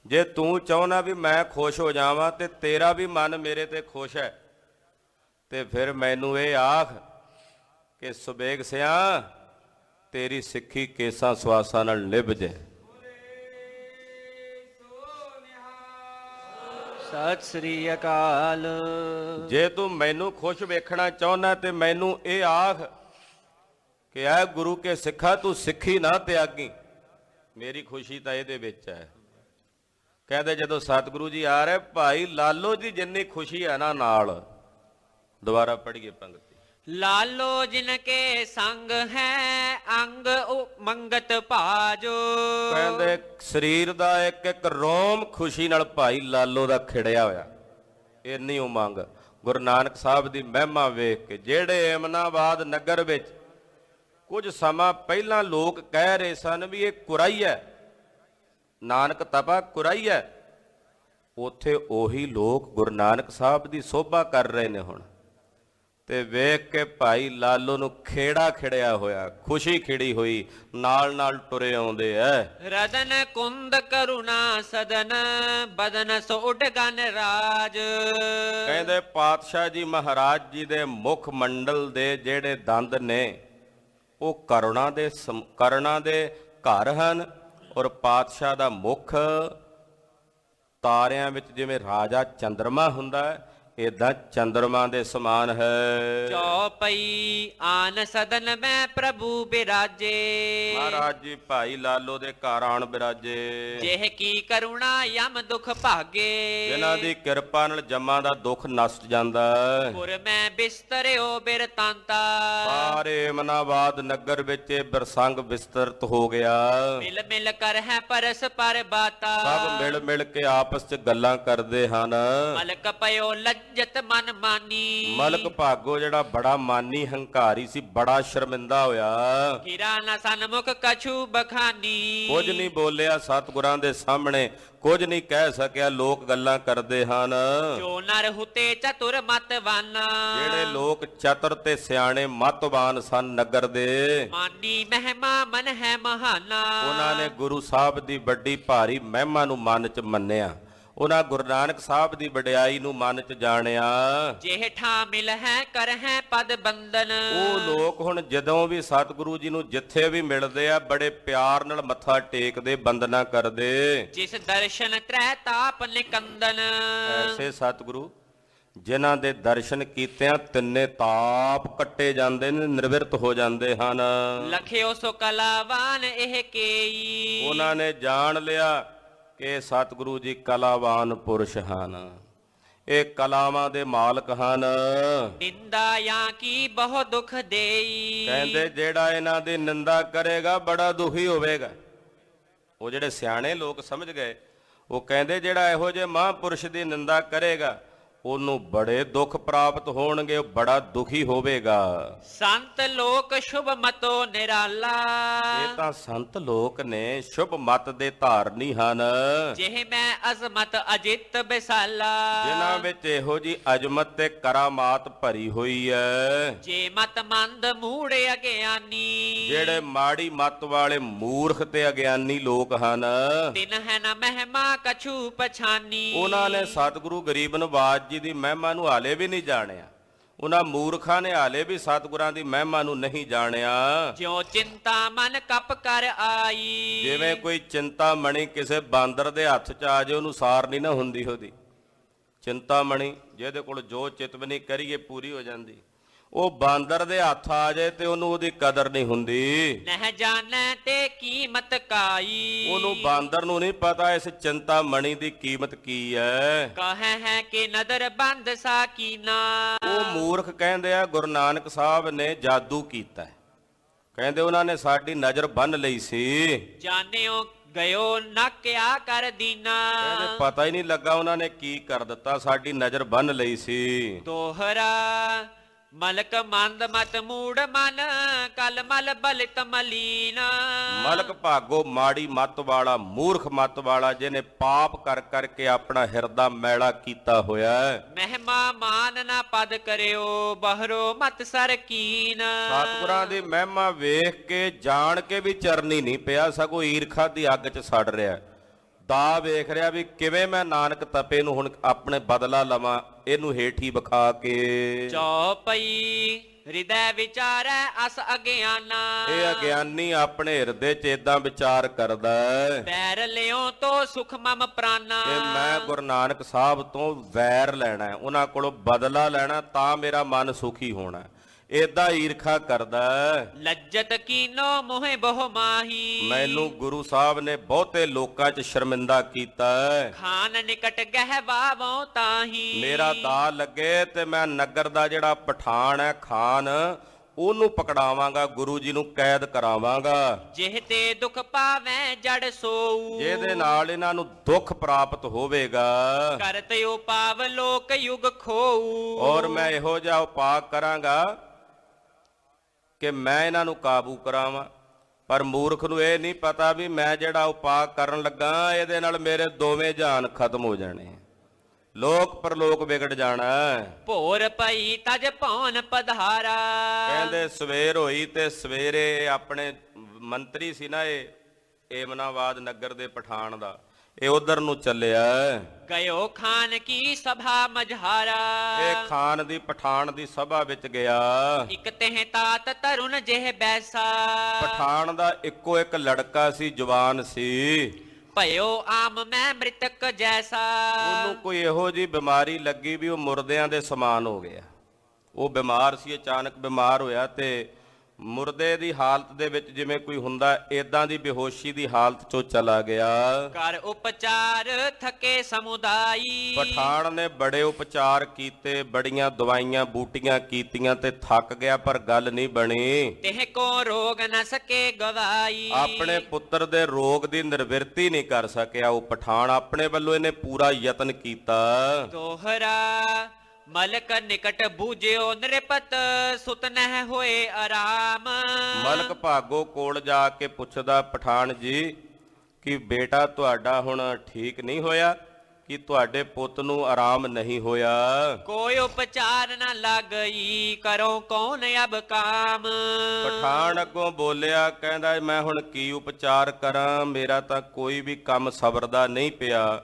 [SPEAKER 1] ਜੇ ਤੂੰ ਚਾਹੁੰਦਾ ਵੀ ਮੈਂ ਖੁਸ਼ ਹੋ ਜਾਵਾਂ ਤੇ ਤੇਰਾ ਵੀ ਮਨ ਮੇਰੇ ਤੇ ਖੁਸ਼ ਹੈ, ਤੇ ਫਿਰ ਮੈਨੂੰ ਇਹ ਆਖ ਕਿ ਸੁਬੇਗ ਸਿਆ ਤੇਰੀ ਸਿੱਖੀ ਕੇਸਾਂ ਸਵਾਸਾਂ ਨਾਲ ਨਿਭ ਜੇ।
[SPEAKER 2] ਸਤਿ ਸ੍ਰੀ ਅਕਾਲ।
[SPEAKER 1] ਜੇ ਤੂੰ ਮੈਨੂੰ ਖੁਸ਼ ਵੇਖਣਾ ਚਾਹੁੰਦਾ ਤੇ ਮੈਨੂੰ ਇਹ ਆਖ ਕਿ ਐ ਗੁਰੂ ਕੇ ਸਿੱਖਾ ਤੂੰ ਸਿੱਖੀ ਨਾ ਤਿਆਗੀ, ਮੇਰੀ ਖੁਸ਼ੀ ਤਾਂ ਇਹਦੇ ਵਿੱਚ ਹੈ। ਕਹਿੰਦੇ ਜਦੋਂ ਸਤਿਗੁਰੂ ਜੀ ਆ ਰਹੇ, ਭਾਈ ਲਾਲੋ ਜੀ ਜਿੰਨੀ ਖੁਸ਼ੀ ਹੈ ਨਾ ਨਾਲ, ਦੁਬਾਰਾ ਪੜ੍ਹੀਏ ਪੰਗਤੀ।
[SPEAKER 2] ਲਾਲੋ ਜਿਨ ਕੇ ਸੰਗ ਹੈ ਅੰਗ ਮੰਗਤ ਭਾਜੋ।
[SPEAKER 1] ਕਹਿੰਦੇ ਸਰੀਰ ਦਾ ਇੱਕ ਇੱਕ ਰੋਮ ਖੁਸ਼ੀ ਨਾਲ ਭਾਈ ਲਾਲੋ ਦਾ ਖਿੜਿਆ ਹੋਇਆ। ਇੰਨੀ ਉਮੰਗ ਗੁਰੂ ਨਾਨਕ ਸਾਹਿਬ ਦੀ ਮਹਿਮਾ ਵੇਖ ਕੇ। ਜਿਹੜੇ ਏਮਨਾਬਾਦ ਨਗਰ ਵਿੱਚ ਕੁਝ ਸਮਾਂ ਪਹਿਲਾਂ ਲੋਕ ਕਹਿ ਰਹੇ ਸਨ ਵੀ ਇਹ ਕੁਰਾਈ ਹੈ, ਨਾਨਕ ਤਪਾ ਕੁਰਾਈ ਹੈ, ਉੱਥੇ ਉਹੀ ਲੋਕ ਗੁਰੂ ਨਾਨਕ ਸਾਹਿਬ ਦੀ ਸੋਭਾ ਕਰ ਰਹੇ ਨੇ ਹੁਣ। ਤੇ ਵੇਖ ਕੇ ਭਾਈ ਲਾਲੋ ਨੂੰ ਖੇੜਾ ਖਿੜਿਆ ਹੋਇਆ, ਖੁਸ਼ੀ ਖਿੜੀ ਹੋਈ, ਨਾਲ ਨਾਲ ਟੁਰੇ ਆਉਂਦੇ ਐ।
[SPEAKER 2] ਰਦਨ ਕੁੰਦ ਕਰੁਣਾ ਸਦਨ ਬਦਨ ਸੋਡ ਗਨ ਰਾਜ।
[SPEAKER 1] ਕਹਿੰਦੇ ਪਾਤਸ਼ਾਹ ਜੀ ਮਹਾਰਾਜ ਜੀ ਦੇ ਮੁਖ ਮੰਡਲ ਦੇ ਜਿਹੜੇ ਦੰਦ ਨੇ ਉਹ ਕਰੁਣਾ ਦੇ ਘਰ ਹਨ, ਔਰ ਪਾਤਸ਼ਾਹ ਦਾ ਮੁਖ ਤਾਰਿਆਂ ਵਿੱਚ ਜਿਵੇਂ ਰਾਜਾ ਚੰਦਰਮਾ ਹੁੰਦਾ ਹੈ, ਏਦਾਂ ਚੰਦਰਮਾ ਦੇ ਸਮਾਨ ਹੈ।
[SPEAKER 2] ਚੌਪਈ ਆਨ ਸਦਨ ਮੈਂ ਪ੍ਰਭੂ ਬਿਰਾਜੇ।
[SPEAKER 1] ਮਹਾਰਾਜ ਜੀ ਭਾਈ ਲਾਲੋ ਦੇ ਘਰ ਆਣ ਬਿਰਾਜੇ।
[SPEAKER 2] ਜਿਹ ਕੀ ਕਰੁਣਾ ਯਮ ਦੁਖ ਭਾਗੇ।
[SPEAKER 1] ਜਿਨ੍ਹਾਂ ਦੀ ਕਿਰਪਾ ਨਾਲ ਜਮਾਂ ਦਾ ਦੁੱਖ ਨਸਟ ਜਾਂਦਾ ਹੈ।
[SPEAKER 2] ਪੁਰ ਮੈਂ ਬਿਸਤਰਿਓ ਬਿਰਤਾਂਤਾ।
[SPEAKER 1] ਸਾਰੇ ਏਮਨਾਬਾਦ ਨਗਰ ਵਿੱਚ ਇਹ ਬਿਰਸੰਗ ਵਿਸਤ੍ਰਿਤ ਹੋ ਗਿਆ।
[SPEAKER 2] ਮਿਲ ਮਿਲ ਕਰ ਹੈ ਪਰਸ ਪਰ ਬਾਤਾ।
[SPEAKER 1] ਸਭ ਮਿਲ ਮਿਲ ਕੇ ਆਪਸ ਚ ਗੱਲਾਂ ਕਰਦੇ ਹਨ।
[SPEAKER 2] ਮਲਕ ਪਇਓ ਲੱਜਤ ਮਨ ਮਾਨੀ।
[SPEAKER 1] ਮਲਕ ਭਾਗੋ ਜਿਹੜਾ ਬੜਾ ਮਾਨੀ ਹੰਕਾਰੀ ਸੀ, ਬੜਾ ਸ਼ਰਮਿੰਦਾ ਹੋਇਆ।
[SPEAKER 2] ਗਿਰਾ ਨਾ ਸਨਮੁਖ ਕਛੂ ਬਖਾਨੀ।
[SPEAKER 1] ਕੁਝ ਨਹੀਂ ਬੋਲਿਆ ਸਤਿਗੁਰਾਂ ਦੇ ਸਾਹਮਣੇ, ਕੁਝ ਨਹੀਂ ਕਹਿ ਸਕਿਆ, ਲੋਕ ਗੱਲਾਂ ਕਰਦੇ ਹਨ।
[SPEAKER 2] ਜੋ ਨਰ ਹੁਤੇ ਚਤੁਰ ਮਤਵਾਨਾ।
[SPEAKER 1] ਜਿਹੜੇ ਲੋਕ ਚਤੁਰ ਤੇ ਸਿਆਣੇ ਮਤਵਾਨ ਸਨ ਨਗਰ ਦੇ,
[SPEAKER 2] ਮਾਨੀ ਮਹਿਮਾ ਮਨ ਹੈ ਮਹਾਨਾ।
[SPEAKER 1] ਉਹਨਾਂ ਨੇ ਗੁਰੂ ਸਾਹਿਬ ਦੀ ਵੱਡੀ ਭਾਰੀ ਮਹਿਮਾ ਨੂੰ ਮਨ ਚ ਮੰਨਿਆ। ਉਹਨਾਂ ਗੁਰੂ ਨਾਨਕ ਸਾਹਿਬ ਦੀ ਵਡਿਆਈ ਨੂੰ ਮਨ ਚ ਜਾਣਿਆ।
[SPEAKER 2] ਜਿਹ ਠਾ ਮਿਲ ਹੈ ਕਰ ਹੈ ਪਦ ਬੰਦਨ।
[SPEAKER 1] ਉਹ ਲੋਕ ਹੁਣ ਜਦੋਂ ਵੀ ਸਤਿਗੁਰੂ ਜੀ ਨੂੰ ਜਿੱਥੇ ਵੀ ਮਿਲਦੇ ਆ, ਬੜੇ ਪਿਆਰ ਨਾਲ ਮੱਥਾ ਟੇਕਦੇ, ਬੰਦਨਾ ਕਰਦੇ।
[SPEAKER 2] ਜਿਸ ਦਰਸ਼ਨ ਤ੍ਰੈ ਤਾਪ ਨਿਕੰਦਨ।
[SPEAKER 1] ਐਸੇ ਸਤਿਗੁਰੂ ਜਿਨ੍ਹਾਂ ਦੇ ਦਰਸ਼ਨ ਕੀਤਿਆਂ ਤਿੰਨੇ ਤਾਪ ਕੱਟੇ ਜਾਂਦੇ ਨੇ, ਨਿਰਵਿਰਤ ਹੋ ਜਾਂਦੇ ਹਨ।
[SPEAKER 2] ਲਖਿਓ ਸੋ ਕਲਾਵਾਨ ਇਹ ਕੇਈ।
[SPEAKER 1] ਉਹਨਾਂ ਨੇ ਜਾਣ ਲਿਆ ਕਿ ਸਤਿਗੁਰੂ ਜੀ ਕਲਾਵਾਨ ਪੁਰਸ਼ ਹਨ, ਇਹ ਕਲਾਵਾਂ ਦੇ ਮਾਲਕ ਹਨ।
[SPEAKER 2] ਨਿੰਦਾ ਜਾਂ ਕੀ ਬਹੁ ਦੁਖ ਦੇਈ।
[SPEAKER 1] ਕਹਿੰਦੇ ਜਿਹੜਾ ਇਹਨਾਂ ਦੀ ਨਿੰਦਾ ਕਰੇਗਾ ਬੜਾ ਦੁਖੀ ਹੋਵੇਗਾ। ਉਹ ਜਿਹੜੇ ਸਿਆਣੇ ਲੋਕ ਸਮਝ ਗਏ, ਉਹ ਕਹਿੰਦੇ ਜਿਹੜਾ ਇਹੋ ਜਿਹੇ ਮਹਾਂਪੁਰਸ਼ ਦੀ ਨਿੰਦਾ ਕਰੇਗਾ ਉਹਨੂੰ ਬੜੇ ਦੁੱਖ ਪ੍ਰਾਪਤ ਹੋਣਗੇ, ਉਹ ਬੜਾ ਦੁਖੀ ਹੋਵੇਗਾ।
[SPEAKER 2] ਸੰਤ ਲੋਕ ਸ਼ੁਭ ਮਤੋ ਨਿਰਾਲਾ।
[SPEAKER 1] ਇਹ ਤਾਂ ਸੰਤ ਲੋਕ ਨੇ, ਸ਼ੁਭ ਮਤ ਦੇ ਧਾਰਨੀ ਹਨ।
[SPEAKER 2] ਜਿਹ ਮੈਂ ਅਜ਼ਮਤ ਅਜਿਤ ਬਿਸਾਲਾ।
[SPEAKER 1] ਜਿਨ੍ਹਾਂ ਵਿੱਚ ਇਹੋ ਜੀ ਅਜਮਤ ਤੇ ਕਰਾਮਾਤ ਭਰੀ ਹੋਈ ਹੈ।
[SPEAKER 2] ਜੇ ਮਤ ਮੰਦ ਮੂੜ ਅਗਿਆਨੀ।
[SPEAKER 1] ਜਿਹੜੇ ਮਾੜੀ ਮਤ ਵਾਲੇ ਮੂਰਖ ਤੇ ਅਗਿਆਨੀ ਲੋਕ ਹਨ,
[SPEAKER 2] ਤਿਨ ਹੈ ਨਾ ਮਹਿਮਾ ਕਛੂ ਪਛਾਨੀ।
[SPEAKER 1] ਉਹਨਾਂ ਨੇ ਸਤਿਗੁਰੂ ਗਰੀਬ ਨਵਾਜ ਜੀ ਦੀ ਮਹਿਮਾ ਨੂੰ ਹਾਲੇ ਵੀ ਨਹੀਂ ਜਾਣਿਆ। ਉਹਨਾਂ ਮੂਰਖਾਂ ਨੇ ਹਾਲੇ ਵੀ ਸਤਿਗੁਰਾਂ ਦੀ ਮਹਿਮਾ ਨੂੰ ਨਹੀਂ ਜਾਣਿਆ।
[SPEAKER 2] ਜਿਉ ਚਿੰਤਾ ਮਨ ਕਪ ਕਰ ਆਈ।
[SPEAKER 1] ਜਿਵੇਂ ਕੋਈ ਚਿੰਤਾਮਣੀ ਕਿਸੇ ਬਾਂਦਰ ਦੇ ਹੱਥ 'ਚ ਆ ਜਾਏ, ਉਹਨੂੰ ਸਾਰ ਨਹੀਂ ਨਾ ਹੁੰਦੀ ਉਹਦੀ। ਚਿੰਤਾਮਣੀ ਜਿਹਦੇ ਕੋਲ ਜੋ ਚਿਤਵਨੀ ਕਰੀਏ ਪੂਰੀ ਹੋ ਜਾਂਦੀ, ਉਹ ਬਾਂਦਰ ਦੇ ਹੱਥ ਆ ਜਾਏ ਤੇ ਉਹਨੂੰ ਉਹਦੀ ਕਦਰ ਨਹੀਂ ਹੁੰਦੀ।
[SPEAKER 2] ਨਹਿ ਜਾਣੈ ਤੇ ਕੀਮਤ ਕਾਈ।
[SPEAKER 1] ਉਹਨੂੰ ਬਾਂਦਰ ਨੂੰ ਨਹੀਂ ਪਤਾ ਇਸ ਚਿੰਤਾਮਣੀ ਦੀ ਕੀਮਤ ਕੀ ਹੈ।
[SPEAKER 2] ਕਹੈ ਹੈ ਕਿ ਨਦਰ ਬੰਦ ਸਾਕੀਨਾ।
[SPEAKER 1] ਉਹ ਮੂਰਖ ਕਹਿੰਦੇ ਆ ਗੁਰੂ ਨਾਨਕ ਸਾਹਿਬ ਨੇ ਜਾਦੂ ਕੀਤਾ। ਕਹਿੰਦੇ ਉਹਨਾਂ ਨੇ ਸਾਡੀ ਨਜ਼ਰ ਬੰਨ ਲਈ ਸੀ।
[SPEAKER 2] ਜਾਣਿਓ ਗਇਓ ਨਾ ਕਿਆ ਕਰ ਦੀਨਾ।
[SPEAKER 1] ਕਹਿੰਦੇ ਪਤਾ ਹੀ ਨਹੀਂ ਲੱਗਾ ਉਹਨਾਂ ਨੇ ਕੀ ਕਰ ਦਿੱਤਾ, ਸਾਡੀ ਨਜ਼ਰ ਬੰਨ ਲਈ ਸੀ।
[SPEAKER 2] ਦੋਹਰਾ ਮਲਕ ਮੰਦ ਮਤ ਮੂੜ ਮਨ ਕਲ ਮਲ ਬਲਿਤ ਮਲੀਨ।
[SPEAKER 1] ਮਲਕ ਭਾਗੋ ਮਾੜੀ ਮੱਤ ਵਾਲਾ, ਮੂਰਖ ਮੱਤ ਵਾਲਾ, ਜਿਹਨੇ ਪਾਪ ਕਰ ਕਰਕੇ ਆਪਣਾ ਹਿਰਦਾ ਮੈਲਾ ਕੀਤਾ ਹੋਇਆ ਹੈ।
[SPEAKER 2] ਮਹਿਮਾ ਮਾਨ ਨਾ ਪਦ ਕਰਿਓ ਬਹਰੋ ਮਤ ਸਰਕੀਨ।
[SPEAKER 1] ਸਤਿਗੁਰਾਂ ਦੀ ਮਹਿਮਾ ਵੇਖ ਕੇ ਜਾਣ ਕੇ ਵੀ ਚਰਨੀ ਨਹੀਂ ਪਿਆ, ਸਗੋਂ ਈਰਖਾ ਦੀ ਅੱਗ 'ਚ ਸੜ ਰਿਹਾ। ਦਾ ਵੇਖ ਰਿਹਾ ਵੀ ਕਿਵੇਂ ਮੈਂ ਨਾਨਕ ਤਪੇ ਨੂੰ ਹੁਣ ਆਪਣੇ ਬਦਲਾ ਲਵਾਂ, ਇਹਨੂੰ ਹੇਠੀ ਵਿਖਾ ਕੇ।
[SPEAKER 2] ਚੌਪਈ ਹਿਰਦੈ ਵਿਚਾਰੈ ਅਸ ਅਗਿਆਨਾ।
[SPEAKER 1] ਇਹ ਅਗਿਆਨੀ ਆਪਣੇ ਹਿਰਦੇ 'ਚ ਏਦਾਂ ਵਿਚਾਰ ਕਰਦਾ ਹੈ,
[SPEAKER 2] ਵੈਰ ਲਿਓ ਤੋ ਸੁਖ ਮਮ ਪ੍ਰਾਨਾ।
[SPEAKER 1] ਕਿ ਮੈਂ ਗੁਰੂ ਨਾਨਕ ਸਾਹਿਬ ਤੋਂ ਵੈਰ ਲੈਣਾ, ਉਹਨਾਂ ਕੋਲੋਂ ਬਦਲਾ ਲੈਣਾ, ਤਾਂ ਮੇਰਾ ਮਨ ਸੁਖੀ ਹੋਣਾ। ਏਦਾਂ ਈਰਖਾ ਕਰਦਾ।
[SPEAKER 2] ਲੱਜਤ ਕੀਨੋ ਮੋਹਿ ਬਹੁ ਮਾਹੀ।
[SPEAKER 1] ਮੈਨੂੰ ਗੁਰੂ ਸਾਹਿਬ ਨੇ ਬਹੁਤੇ ਲੋਕਾਂ 'ਚ ਸ਼ਰਮਿੰਦਾ ਕੀਤਾ।
[SPEAKER 2] ਖਾਨ ਨਿਕਟ ਗਹਿ ਬਾਵੋਂ ਤਾਹੀ।
[SPEAKER 1] ਮੇਰਾ ਦਾ ਲੱਗੇ ਤੇ ਮੈਂ ਨਗਰ ਦਾ ਜਿਹੜਾ ਪਠਾਨ ਹੈ, ਖਾਨ, ਉਹਨੂੰ ਪਕੜਾਵਾਂਗਾ, ਗੁਰੂ ਜੀ ਨੂੰ ਕੈਦ ਕਰਾਵਾਂਗਾ,
[SPEAKER 2] ਜਿਹ ਤੇ ਦੁਖ ਪਾਵੈ ਜੜ ਸੋਊ।
[SPEAKER 1] ਜਿਹਦੇ ਨਾਲ ਇਹਨਾਂ ਨੂੰ ਦੁੱਖ ਪ੍ਰਾਪਤ ਹੋਵੇਗਾ।
[SPEAKER 2] ਕਰਤ ਉਪਾਵ ਲੋਕ ਯੁਗ ਖੋਊ।
[SPEAKER 1] ਔਰ ਮੈਂ ਇਹੋ ਜਿਹਾ ਉਪਾਅ ਕਰਾਂਗਾ ਕਿ ਮੈਂ ਇਹਨਾਂ ਨੂੰ ਕਾਬੂ ਕਰਾਵਾਂ। ਪਰ ਮੂਰਖ ਨੂੰ ਇਹ ਨਹੀਂ ਪਤਾ ਵੀ ਮੈਂ ਜਿਹੜਾ ਉਪਾਅ ਕਰਨ ਲੱਗਾ ਇਹਦੇ ਨਾਲ ਮੇਰੇ ਦੋਵੇਂ ਜਹਾਨ ਖਤਮ ਹੋ ਜਾਣੇ, ਲੋਕ ਪਰਲੋਕ ਵਿਗੜ ਜਾਣਾ।
[SPEAKER 2] ਭੋਰ ਪਈ ਤਜ ਭੌਨ ਪਧਾਰਾ।
[SPEAKER 1] ਕਹਿੰਦੇ ਸਵੇਰ ਹੋਈ ਤੇ ਸਵੇਰੇ ਆਪਣੇ ਮੰਤਰੀ ਸੀ ਨਾ, ਇਹ ਏਮਨਾਬਾਦ ਨਗਰ ਦੇ ਪਠਾਨ ਦਾ, ਇਹ ਉਧਰ ਨੂੰ ਚੱਲਿਆ।
[SPEAKER 2] ਗਇਓ ਖਾਨ ਕੀ ਸਭਾ ਮਝਾਰਾ।
[SPEAKER 1] ਇਹ ਖਾਨ ਦੀ ਪਠਾਨ ਦੀ ਸਭਾ ਵਿੱਚ ਗਿਆ।
[SPEAKER 2] ਇਕ ਤਿਹ ਤਾਤ ਤਰੁਣ ਜਿਹ ਬੈਸਾ।
[SPEAKER 1] ਪਠਾਨ ਦਾ ਇੱਕੋ ਇੱਕ ਲੜਕਾ ਸੀ, ਜਵਾਨ ਸੀ।
[SPEAKER 2] ਭਇਓ ਆਮ ਮੈਂ ਮ੍ਰਿਤਕ ਜੈਸਾ।
[SPEAKER 1] ਉਹਨੂੰ ਕੋਈ ਇਹੋ ਜਿਹੀ ਬਿਮਾਰੀ ਲੱਗੀ ਵੀ ਉਹ ਮੁਰਦਿਆਂ ਦੇ ਸਮਾਨ ਹੋ ਗਿਆ। ਉਹ ਬਿਮਾਰ ਸੀ, ਅਚਾਨਕ ਬਿਮਾਰ ਹੋਇਆ ਤੇ ਮੁਰਦੇ ਦੀ ਹਾਲਤ ਦੇ ਵਿੱਚ ਜਿਵੇਂ ਕੋਈ ਹੁੰਦਾ, ਏਦਾਂ ਦੀ ਬੇਹੋਸ਼ੀ ਦੀ ਹਾਲਤ ਚੋਂ ਚਲਾ ਗਿਆ।
[SPEAKER 2] ਕਰ ਉਪਚਾਰ ਥਕੇ ਸਮੁਦਾਈ।
[SPEAKER 1] ਪਠਾਨ ਨੇ ਬੜੇ ਉਪਚਾਰ ਕੀਤੇ, ਬੜੀਆਂ ਦਵਾਈਆਂ ਬੂਟੀਆਂ ਕੀਤੀਆਂ ਤੇ ਥੱਕ ਗਿਆ, ਪਰ ਗੱਲ ਨਹੀਂ ਬਣੀ।
[SPEAKER 2] ਤਿਹ ਕੋ ਰੋਗ ਨ ਸਕੇ ਗਵਾਈ।
[SPEAKER 1] ਆਪਣੇ ਪੁੱਤਰ ਦੇ ਰੋਗ ਦੀ ਨਿਰਵਿਰਤੀ ਨਹੀਂ ਕਰ ਸਕਿਆ ਉਹ ਪਠਾਨ। ਆਪਣੇ ਵੱਲੋਂ ਇਹਨੇ ਪੂਰਾ ਯਤਨ ਕੀਤਾ।
[SPEAKER 2] ਦੋਹਰਾ ਮਲਕ ਨਿਕਟ ਬੂਝਿਓ ਨਿਰਪਤ। ਸੁਤ ਨਹਿ ਹੋਏ ਆਰਾਮ।
[SPEAKER 1] ਮਲਕ ਭਾਗੋ ਕੋਲ ਜਾ ਕੇ ਪੁੱਛਦਾ, ਪਠਾਨ ਜੀ ਕਿ ਬੇਟਾ ਤੁਹਾਡਾ ਹੁਣ ਠੀਕ ਨਹੀਂ ਹੋਇਆ, ਕਿ ਤੁਹਾਡੇ ਪੁੱਤ ਨੂੰ ਆਰਾਮ ਨਹੀਂ ਹੋਇਆ?
[SPEAKER 2] ਕੋਈ ਉਪਚਾਰ ਨਾ ਲੱਗਈ ਕਰੋ ਕੌਣ ਅਬ ਕਾਮ।
[SPEAKER 1] ਪਠਾਨ ਅੱਗੋਂ ਬੋਲਿਆ, ਕਹਿੰਦਾ ਮੈਂ ਹੁਣ ਕੀ ਉਪਚਾਰ ਕਰਾਂ, ਮੇਰਾ ਤਾਂ ਕੋਈ ਵੀ ਕੰਮ ਸਬਰ ਦਾ ਨਹੀਂ ਪਿਆ,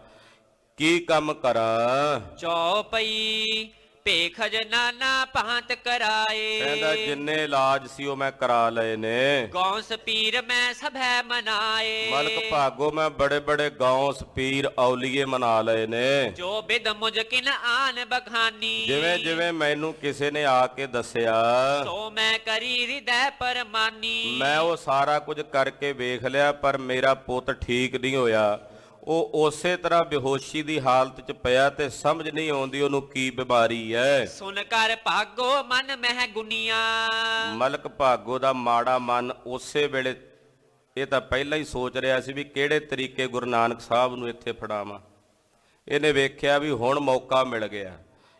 [SPEAKER 1] ਕੀ ਕੰਮ ਕਰਾਂ?
[SPEAKER 2] ਚੌਪਈ ਭੇਖ ਜਨਾਨਾ ਭਾਂਤ ਕਰਾਏ।
[SPEAKER 1] ਕਹਿੰਦਾ ਜਿੰਨੇ ਇਲਾਜ ਸੀ ਉਹ ਮੈਂ ਕਰਾ ਲਏ ਨੇ।
[SPEAKER 2] ਗੌਂਸ ਪੀਰ ਮੈਂ ਸਭੈ ਮਨਾਏ।
[SPEAKER 1] ਮਲਕ ਭਾਗੋ ਮੈਂ ਬੜੇ ਬੜੇ ਗੌਂਸ ਪੀਰ ਔਲੀਏ ਮਨਾ ਲਏ ਨੇ।
[SPEAKER 2] ਜੋ ਬਿਦ ਮੁਝ ਕਿਨ ਆਨ ਬਖਾਨੀ।
[SPEAKER 1] ਜਿਵੇਂ ਜਿਵੇਂ ਮੈਨੂੰ ਕਿਸੇ ਨੇ ਆ ਕੇ ਦੱਸਿਆ,
[SPEAKER 2] ਸੋ ਮੈਂ ਕਰੀ ਹਿਰਦੈ ਪਰਮਾਨੀ।
[SPEAKER 1] ਮੈਂ ਉਹ ਸਾਰਾ ਕੁਝ ਕਰਕੇ ਵੇਖ ਲਿਆ, ਪਰ ਮੇਰਾ ਪੁੱਤ ਠੀਕ ਨਹੀਂ ਹੋਇਆ। ਉਹ ਉਸੇ ਤਰ੍ਹਾਂ ਬੇਹੋਸ਼ੀ ਦੀ ਹਾਲਤ 'ਚ ਪਿਆ ਤੇ ਸਮਝ ਨਹੀਂ ਆਉਂਦੀ ਉਹਨੂੰ ਕੀ ਬਿਮਾਰੀ ਹੈ।
[SPEAKER 2] ਸੁਨ ਕਰ ਭਾਗੋ ਮਨ ਮਹਿ ਗੁਨੀਆਂ।
[SPEAKER 1] ਮਲਕ ਭਾਗੋ ਦਾ ਮਾੜਾ ਮਨ ਉਸੇ ਵੇਲੇ, ਇਹ ਤਾਂ ਪਹਿਲਾਂ ਹੀ ਸੋਚ ਰਿਹਾ ਸੀ ਵੀ ਕਿਹੜੇ ਤਰੀਕੇ ਗੁਰੂ ਨਾਨਕ ਸਾਹਿਬ ਨੂੰ ਇੱਥੇ ਫੜਾਵਾਂ। ਇਹਨੇ ਵੇਖਿਆ ਵੀ ਹੁਣ ਮੌਕਾ ਮਿਲ ਗਿਆ।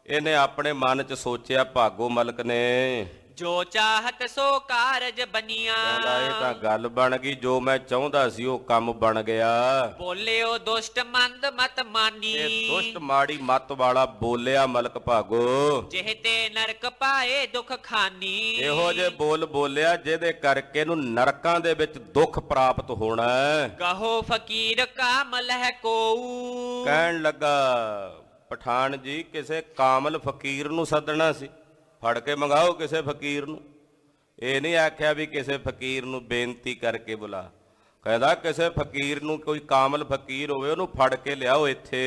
[SPEAKER 1] ਇਹਨੇ ਆਪਣੇ ਮਨ 'ਚ ਸੋਚਿਆ, ਭਾਗੋ ਮਲਕ ਨੇ,
[SPEAKER 2] ਜੋ ਚਾਹਤ ਸੋ ਕਾਰਜ ਬਨੀਆਂ।
[SPEAKER 1] ਕਹਿੰਦਾ ਇਹ ਤਾਂ ਗੱਲ ਬਣ ਗਈ, ਜੋ ਮੈਂ ਚਾਹੁੰਦਾ ਸੀ ਉਹ ਕੰਮ ਬਣ ਗਿਆ।
[SPEAKER 2] ਬੋਲਿਓ ਦੁਸ਼ਟ ਮੰਦ ਮਤ ਮਾਨੀ।
[SPEAKER 1] ਇਹ ਦੁਸ਼ਟ ਮਾੜੀ ਮੱਤ ਵਾਲਾ ਬੋਲਿਆ ਮਲਕ ਭਾਗੋ।
[SPEAKER 2] ਜਿਹ ਤੇ ਨਰਕ ਪਾਏ ਦੁਖ ਖਾਨੀ।
[SPEAKER 1] ਇਹੋ ਜੇ ਬੋਲ ਬੋਲਿਆ ਜਿਹਦੇ ਕਰਕੇ ਇਹਨੂੰ ਨਰਕਾਂ ਦੇ ਵਿੱਚ ਦੁੱਖ ਪ੍ਰਾਪਤ ਹੋਣਾ।
[SPEAKER 2] ਕਹੋ ਫਕੀਰ ਕਾਮਲ ਹੈ ਕੋਊ।
[SPEAKER 1] ਕਹਿਣ ਲੱਗਾ, ਪਠਾਨ ਜੀ ਕਿਸੇ ਕਾਮਲ ਫਕੀਰ ਨੂੰ ਸੱਦਣਾ ਸੀ, ਫੜ ਕੇ ਮੰਗਾਓ ਕਿਸੇ ਫਕੀਰ ਨੂੰ। ਇਹ ਨਹੀਂ ਆਖਿਆ ਵੀ ਕਿਸੇ ਫਕੀਰ ਨੂੰ ਬੇਨਤੀ ਕਰਕੇ ਬੁਲਾ। ਕਹਿੰਦਾ ਕਿਸੇ ਫਕੀਰ ਨੂੰ, ਕੋਈ ਕਾਮਲ ਫਕੀਰ ਹੋਵੇ ਉਹਨੂੰ ਫੜ ਕੇ ਲਿਆਓ ਇੱਥੇ।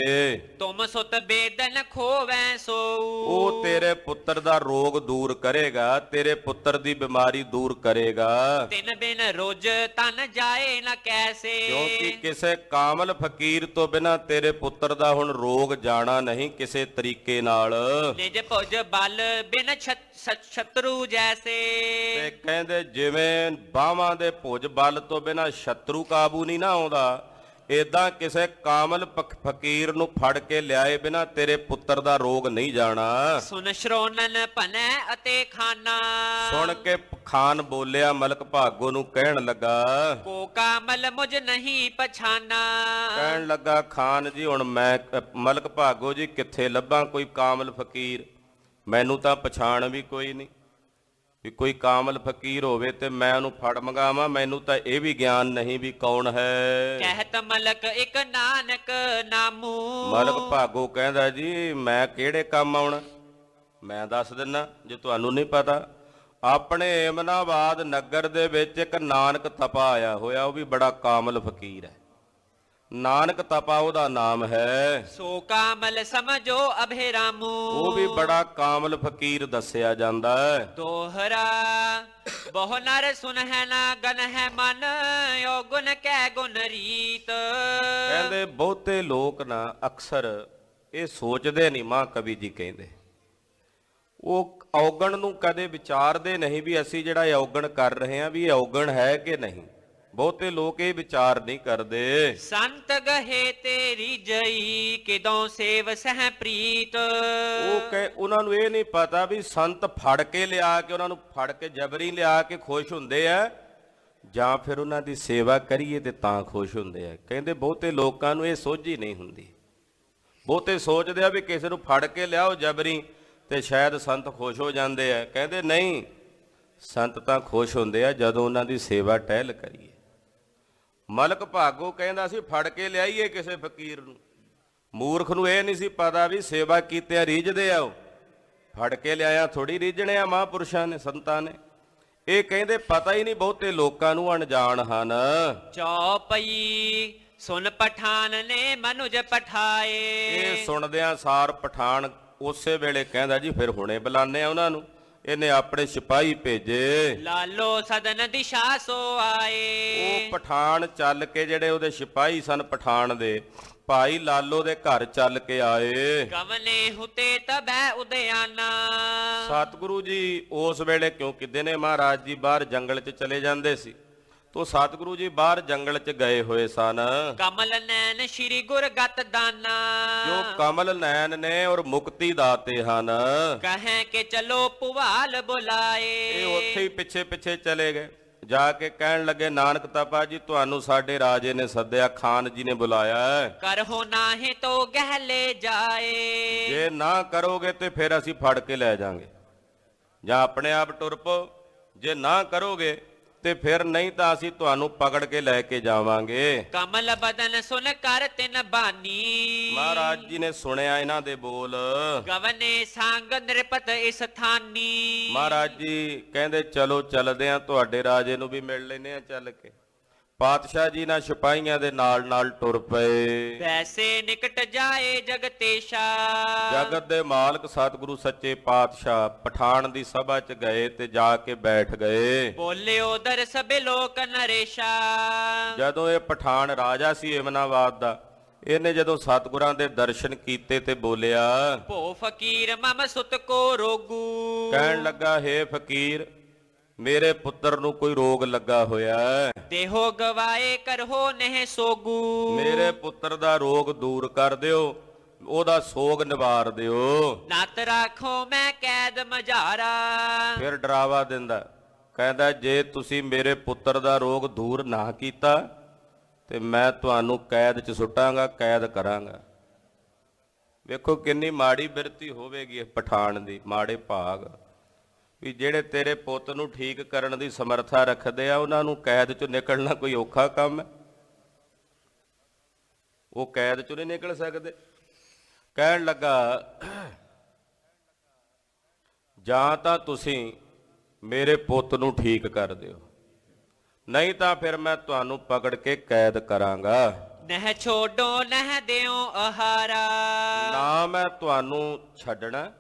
[SPEAKER 2] ਤੁਮ ਸੁਤ ਬੇਦਨ ਖੋਵੈ ਸੋਊ।
[SPEAKER 1] ਉਹ ਤੇਰੇ ਪੁੱਤਰ ਦਾ ਰੋਗ ਦੂਰ ਕਰੇਗਾ, ਤੇਰੇ ਪੁੱਤਰ ਦੀ ਬਿਮਾਰੀ ਦੂਰ ਕਰੇਗਾ।
[SPEAKER 2] ਤਿਨ ਬਿਨ ਰੋਜ ਤਨ ਜਾਏ ਨਾ ਕੈਸੇ।
[SPEAKER 1] ਕਿਉਂਕਿ ਕਿਸੇ ਕਾਮਲ ਫਕੀਰ ਤੋਂ ਬਿਨਾ ਤੇਰੇ ਪੁੱਤਰ ਦਾ ਹੁਣ ਰੋਗ ਜਾਣਾ ਨਹੀਂ ਕਿਸੇ ਤਰੀਕੇ ਨਾਲ।
[SPEAKER 2] ਨਿਜ ਭੁਜ ਬਲ ਬਿਨ ਸ਼ਤਰੂ ਜੈਸੇ।
[SPEAKER 1] ਤੇ ਕਹਿੰਦੇ ਜਿਵੇਂ ਬਾਹਾਂ ਦੇ ਭੁਜ ਬਲ ਤੋਂ ਬਿਨਾ ਸ਼ਤਰੂ ਕਾਬੂ ਨਹੀਂ ਨਾ ਆਉਂਦਾ, ਏਦਾਂ ਕਿਸੇ ਕਾਮਲ ਫਕੀਰ ਨੂੰ ਫੜ ਕੇ ਲਿਆਏ ਬਿਨਾ ਤੇਰੇ ਪੁੱਤਰ ਦਾ ਰੋਗ ਨਹੀਂ ਜਾਣਾ।
[SPEAKER 2] ਸੁਨ ਸ਼ਰੋਨਨ ਭਨੈ ਅਤੇ ਖਾਨਾ।
[SPEAKER 1] ਸੁਣ ਕੇ ਖਾਨ ਬੋਲਿਆ, ਮਲਕ ਭਾਗੋ ਨੂੰ ਕਹਿਣ ਲੱਗਾ,
[SPEAKER 2] ਕੋ ਕਾਮਲ ਮੁਝ ਨਹੀਂ ਪਛਾਨਾ।
[SPEAKER 1] ਕਹਿਣ ਲੱਗਾ, ਖਾਨ ਜੀ ਹੁਣ ਮੈਂ ਮਲਕ ਭਾਗੋ ਜੀ ਕਿੱਥੇ ਲੱਭਾਂ ਕੋਈ ਕਾਮਲ ਫਕੀਰ? ਮੈਨੂੰ ਤਾਂ ਪਛਾਣ ਵੀ ਕੋਈ ਨਹੀਂ, ਵੀ ਕੋਈ ਕਾਮਲ ਫਕੀਰ ਹੋਵੇ ਤੇ ਮੈਂ ਉਹਨੂੰ ਫੜ ਮੰਗਾਵਾਂ। ਮੈਨੂੰ ਤਾਂ ਇਹ ਵੀ ਗਿਆਨ ਨਹੀਂ ਵੀ ਕੌਣ ਹੈ।
[SPEAKER 2] ਕਹਿਤ ਮਲਕ ਇੱਕ ਨਾਨਕ ਨਾਮੂ।
[SPEAKER 1] ਮਲਕ ਭਾਗੋ ਕਹਿੰਦਾ, ਜੀ ਮੈਂ ਕਿਹੜੇ ਕੰਮ ਆਉਣਾ, ਮੈਂ ਦੱਸ ਦਿੰਨਾ ਜੇ ਤੁਹਾਨੂੰ ਨਹੀਂ ਪਤਾ। ਆਪਣੇ ਏਮਨਾਬਾਦ ਨਗਰ ਦੇ ਵਿੱਚ ਇੱਕ ਨਾਨਕ ਤਪਾ ਆਇਆ ਹੋਇਆ, ਉਹ ਵੀ ਬੜਾ ਕਾਮਲ ਫਕੀਰ ਹੈ। ਨਾਨਕ ਤਪਾ ਉਹਦਾ ਨਾਮ ਹੈ।
[SPEAKER 2] ਸੋ ਕਾਮਲ ਸਮਝੋ ਅਭੇਰਾਮੂ।
[SPEAKER 1] ਉਹ ਵੀ ਬੜਾ ਕਾਮਲ ਫਕੀਰ ਦੱਸਿਆ ਜਾਂਦਾ ਹੈ।
[SPEAKER 2] ਦੋਹਰਾ ਬਹੁ ਨਰ ਸੁਨ ਹੈ ਨਾ ਗਨ ਹੈ ਮਨ। ਓ ਗੁਣ ਕਹਿ ਗੁਣ ਰੀਤ।
[SPEAKER 1] ਕਹਿੰਦੇ ਬਹੁਤੇ ਲੋਕ ਨਾ ਅਕਸਰ ਇਹ ਸੋਚਦੇ ਨਹੀਂ, ਮਾਂ ਕਵੀ ਜੀ ਕਹਿੰਦੇ ਉਹ ਔਗਣ ਨੂੰ ਕਦੇ ਵਿਚਾਰਦੇ ਨਹੀਂ ਵੀ ਅਸੀਂ ਜਿਹੜਾ ਇਹ ਔਗਣ ਕਰ ਰਹੇ ਹਾਂ ਵੀ ਇਹ ਔਗਣ ਹੈ ਕਿ ਨਹੀਂ। ਬਹੁਤੇ ਲੋਕ ਇਹ ਵਿਚਾਰ ਨਹੀਂ ਕਰਦੇ।
[SPEAKER 2] ਸੰਤ ਗਹੇ ਤੇਰੀ ਜਈ ਕਿਦੋਂ ਸੇਵ ਸਹਿ ਪ੍ਰੀਤ।
[SPEAKER 1] ਉਹਨਾਂ ਨੂੰ ਇਹ ਨਹੀਂ ਪਤਾ ਵੀ ਸੰਤ ਫੜ ਕੇ ਲਿਆ ਕੇ, ਉਹਨਾਂ ਨੂੰ ਫੜ ਕੇ ਜਬਰੀ ਲਿਆ ਕੇ ਖੁਸ਼ ਹੁੰਦੇ ਆ ਜਾਂ ਫਿਰ ਉਹਨਾਂ ਦੀ ਸੇਵਾ ਕਰੀਏ ਤੇ ਤਾਂ ਖੁਸ਼ ਹੁੰਦੇ ਆ। ਕਹਿੰਦੇ ਬਹੁਤੇ ਲੋਕਾਂ ਨੂੰ ਇਹ ਸੋਝੀ ਨਹੀਂ ਹੁੰਦੀ। ਬਹੁਤੇ ਸੋਚਦੇ ਆ ਵੀ ਕਿਸੇ ਨੂੰ ਫੜ ਕੇ ਲਿਆਓ ਜਬਰੀ ਤੇ ਸ਼ਾਇਦ ਸੰਤ ਖੁਸ਼ ਹੋ ਜਾਂਦੇ ਆ। ਕਹਿੰਦੇ ਨਹੀਂ, ਸੰਤ ਤਾਂ ਖੁਸ਼ ਹੁੰਦੇ ਆ ਜਦੋਂ ਉਹਨਾਂ ਦੀ ਸੇਵਾ ਟਹਿਲ ਕਰੀਏ। ਮਲਕ ਭਾਗੋ ਕਹਿੰਦਾ ਸੀ ਫੜ ਕੇ ਲਿਆਈਏ ਕਿਸੇ ਫਕੀਰ ਨੂੰ। ਮੂਰਖ ਨੂੰ ਇਹ ਨਹੀਂ ਸੀ ਪਤਾ ਵੀ ਸੇਵਾ ਕੀਤਿਆਂ ਰੀਝਦੇ ਆ। ਉਹ ਫੜ ਕੇ ਲਿਆਇਆ ਥੋੜੀ ਰੀਝਣੇ ਆ ਮਹਾਂਪੁਰਸ਼ਾਂ ਨੇ, ਸੰਤਾਂ ਨੇ। ਇਹ ਕਹਿੰਦੇ ਪਤਾ ਹੀ ਨਹੀਂ ਬਹੁਤੇ ਲੋਕਾਂ ਨੂੰ, ਅਣਜਾਣ ਹਨ।
[SPEAKER 2] ਚੌਪਈ ਸੁਨ ਪਠਾਨ ਨੇ ਮਨੁਜ ਪਠਾਏ।
[SPEAKER 1] ਇਹ ਸੁਣਦਿਆਂ ਸਾਰ ਪਠਾਨ ਉਸੇ ਵੇਲੇ ਕਹਿੰਦਾ ਜੀ ਫਿਰ ਹੁਣੇ ਬੁਲਾਉਂਦੇ ਆ ਉਹਨਾਂ ਨੂੰ। ਇਹਨੇ ਆਪਣੇ ਸਿਪਾਹੀ ਭੇਜੇ।
[SPEAKER 2] ਲਾਲੋ ਸਦਨ ਦਿਸ਼ਾ ਸੋ ਆਏ।
[SPEAKER 1] ਉਹ ਪਠਾਨ ਚੱਲ ਕੇ, ਜਿਹੜੇ ਉਹਦੇ ਸਿਪਾਹੀ ਸਨ ਪਠਾਨ ਦੇ, ਭਾਈ ਲਾਲੋ ਦੇ ਘਰ ਚੱਲ ਕੇ ਆਏ।
[SPEAKER 2] ਕਵਨੇ ਹੁਤੇ ਤਬੈ ਉਦਿਆਨਾ।
[SPEAKER 1] ਸਤਿਗੁਰੂ ਜੀ ਉਸ ਵੇਲੇ, ਕਿਉਂਕਿ ਦਿਨੇ ਮਹਾਰਾਜ ਜੀ ਬਾਹਰ ਜੰਗਲ 'ਚ ਚਲੇ ਜਾਂਦੇ ਸੀ, ਤੋ ਸਤਿਗੁਰੂ ਜੀ ਬਾਹਰ ਜੰਗਲ 'ਚ ਗਏ ਹੋਏ ਸਨ।
[SPEAKER 2] ਕਮਲ ਨੈਣ ਸ਼੍ਰੀ ਗੁਰ ਗਤ ਦਾਨਾ।
[SPEAKER 1] ਜੋ ਕਮਲ ਨੈਣ ਨੇ ਔਰ ਮੁਕਤੀ ਦਾਤੇ ਹਨ।
[SPEAKER 2] ਕਹੇ ਕਿ ਚਲੋ ਪੁਵਾਲ ਬੁਲਾਏ।
[SPEAKER 1] ਇਹ ਉੱਥੇ ਹੀ ਪਿੱਛੇ ਪਿੱਛੇ ਚਲੇ ਗਏ। ਜਾ ਕੇ ਕਹਿਣ ਲੱਗੇ ਨਾਨਕ ਤਪਾ ਜੀ ਤੁਹਾਨੂੰ ਸਾਡੇ ਰਾਜੇ ਨੇ ਸੱਦਿਆ, ਖਾਨ ਜੀ ਨੇ ਬੁਲਾਇਆ।
[SPEAKER 2] ਕਰਹੁ ਨਾਹੀਂ ਤੋ ਗਹਿਲੇ ਜਾਏ।
[SPEAKER 1] ਜੇ ਨਾ ਕਰੋਗੇ ਤੇ ਫਿਰ ਅਸੀਂ ਫੜ ਕੇ ਲੈ ਜਾਾਂਗੇ, ਜਾਂ ਆਪਣੇ ਆਪ ਟੁਰ ਪਓ। ਜੇ ਨਾ ਕਰੋਗੇ ਤੇ ਫਿਰ ਨਹੀਂ ਤਾਂ ਅਸੀਂ ਤੁਹਾਨੂੰ ਪਕੜ ਕੇ ਲੈ ਕੇ ਜਾਵਾਂਗੇ।
[SPEAKER 2] ਕਮਲ ਬਦਨ ਸੁਨ ਕਰ ਤਿਨ ਬਾਨੀ।
[SPEAKER 1] ਮਹਾਰਾਜ ਜੀ ਨੇ ਸੁਣਿਆ ਇਹਨਾਂ ਦੇ ਬੋਲ।
[SPEAKER 2] ਗਵਨੇ ਸੰਗ ਨਿਰਪਤ ਇਸ ਥਾਨੀ।
[SPEAKER 1] ਮਹਾਰਾਜ ਜੀ ਕਹਿੰਦੇ ਚਲੋ ਚੱਲਦੇ ਆ, ਤੁਹਾਡੇ ਰਾਜੇ ਨੂੰ ਵੀ ਮਿਲ ਲੈਨੇ ਆ ਚੱਲ ਕੇ। ਪਾਤਸ਼ਾਹ ਜੀ ਨਾਲ ਸਿਪਾਹੀਆਂ ਦੇ ਨਾਲ ਨਾਲ ਟੁਰ ਪਏ।
[SPEAKER 2] ਵੈਸੇ ਨਿਕਟ ਜਾਏ ਜਗਤੇਸ਼ਾ।
[SPEAKER 1] ਜਗਤ ਦੇ ਮਾਲਕ ਸਤਿਗੁਰੂ ਸੱਚੇ ਪਾਤਸ਼ਾਹ ਪਠਾਨ ਦੀ ਸਭਾ 'ਚ ਗਏ ਤੇ ਜਾ ਕੇ ਬੈਠ ਗਏ।
[SPEAKER 2] ਬੋਲਿਓ ਦਰ ਸਭੇ ਲੋਕ ਨਰੇਸ਼ਾ।
[SPEAKER 1] ਜਦੋਂ ਇਹ ਪਠਾਨ ਰਾਜਾ ਸੀ ਏਮਨਾਬਾਦ ਦਾ, ਇਹਨੇ ਜਦੋਂ ਸਤਿਗੁਰਾਂ ਦੇ ਦਰਸ਼ਨ ਕੀਤੇ ਤੇ ਬੋਲਿਆ,
[SPEAKER 2] ਭੋ ਫਕੀਰ ਮਮ ਸੁਤ ਕੋ ਰੋਗੂ।
[SPEAKER 1] ਕਹਿਣ ਲੱਗਾ ਹੇ ਫਕੀਰ, ਮੇਰੇ ਪੁੱਤਰ ਨੂੰ ਕੋਈ ਰੋਗ ਲੱਗਾ ਹੋਇਆ ਹੈ।
[SPEAKER 2] ਦੇਹੋ ਗਵਾਏ ਕਰਹੋ ਨਹਿ ਸੋਗੂ।
[SPEAKER 1] ਮੇਰੇ ਪੁੱਤਰ ਦਾ ਰੋਗ ਦੂਰ ਕਰ ਦਿਓ, ਉਹਦਾ ਸੋਗ ਨਿਵਾਰ ਦਿਓ।
[SPEAKER 2] ਨਤ ਰਾਖੋ ਮੈਂ ਕੈਦ ਮਝਾਰਾ।
[SPEAKER 1] ਫਿਰ ਡਰਾਵਾ ਦਿੰਦਾ, ਕਹਿੰਦਾ ਜੇ ਤੁਸੀਂ ਮੇਰੇ ਪੁੱਤਰ ਦਾ ਰੋਗ ਦੂਰ ਨਾ ਕੀਤਾ ਤੇ ਮੈਂ ਤੁਹਾਨੂੰ ਕੈਦ 'ਚ ਸੁੱਟਾਂਗਾ, ਕੈਦ ਕਰਾਂਗਾ। ਵੇਖੋ ਕਿੰਨੀ ਮਾੜੀ ਬਿਰਤੀ ਹੋਵੇਗੀ ਇਹ ਪਠਾਨ ਦੀ, ਮਾੜੇ ਭਾਗ ਵੀ ਜਿਹੜੇ ਤੇਰੇ ਪੁੱਤ ਨੂੰ ਠੀਕ ਕਰਨ ਦੀ ਸਮਰੱਥਾ ਰੱਖਦੇ ਆ, ਉਹਨਾਂ ਨੂੰ ਕੈਦ 'ਚੋਂ ਨਿਕਲਣਾ ਕੋਈ ਔਖਾ ਕੰਮ ਹੈ? ਉਹ ਕੈਦ 'ਚੋਂ ਨਹੀਂ ਨਿਕਲ ਸਕਦੇ। ਕਹਿਣ ਲੱਗਾ ਜਾਂ ਤਾਂ ਤੁਸੀਂ ਮੇਰੇ ਪੁੱਤ ਨੂੰ ਠੀਕ ਕਰ ਦਿਓ, ਨਹੀਂ ਤਾਂ ਫਿਰ ਮੈਂ ਤੁਹਾਨੂੰ ਪਕੜ ਕੇ ਕੈਦ ਕਰਾਂਗਾ।
[SPEAKER 2] ਨਹਿ ਛੋਡੋ ਨਹਿ ਦਿਓ ਆਹਾਰਾ।
[SPEAKER 1] ਨਾ ਮੈਂ ਤੁਹਾਨੂੰ ਛੱਡਣਾ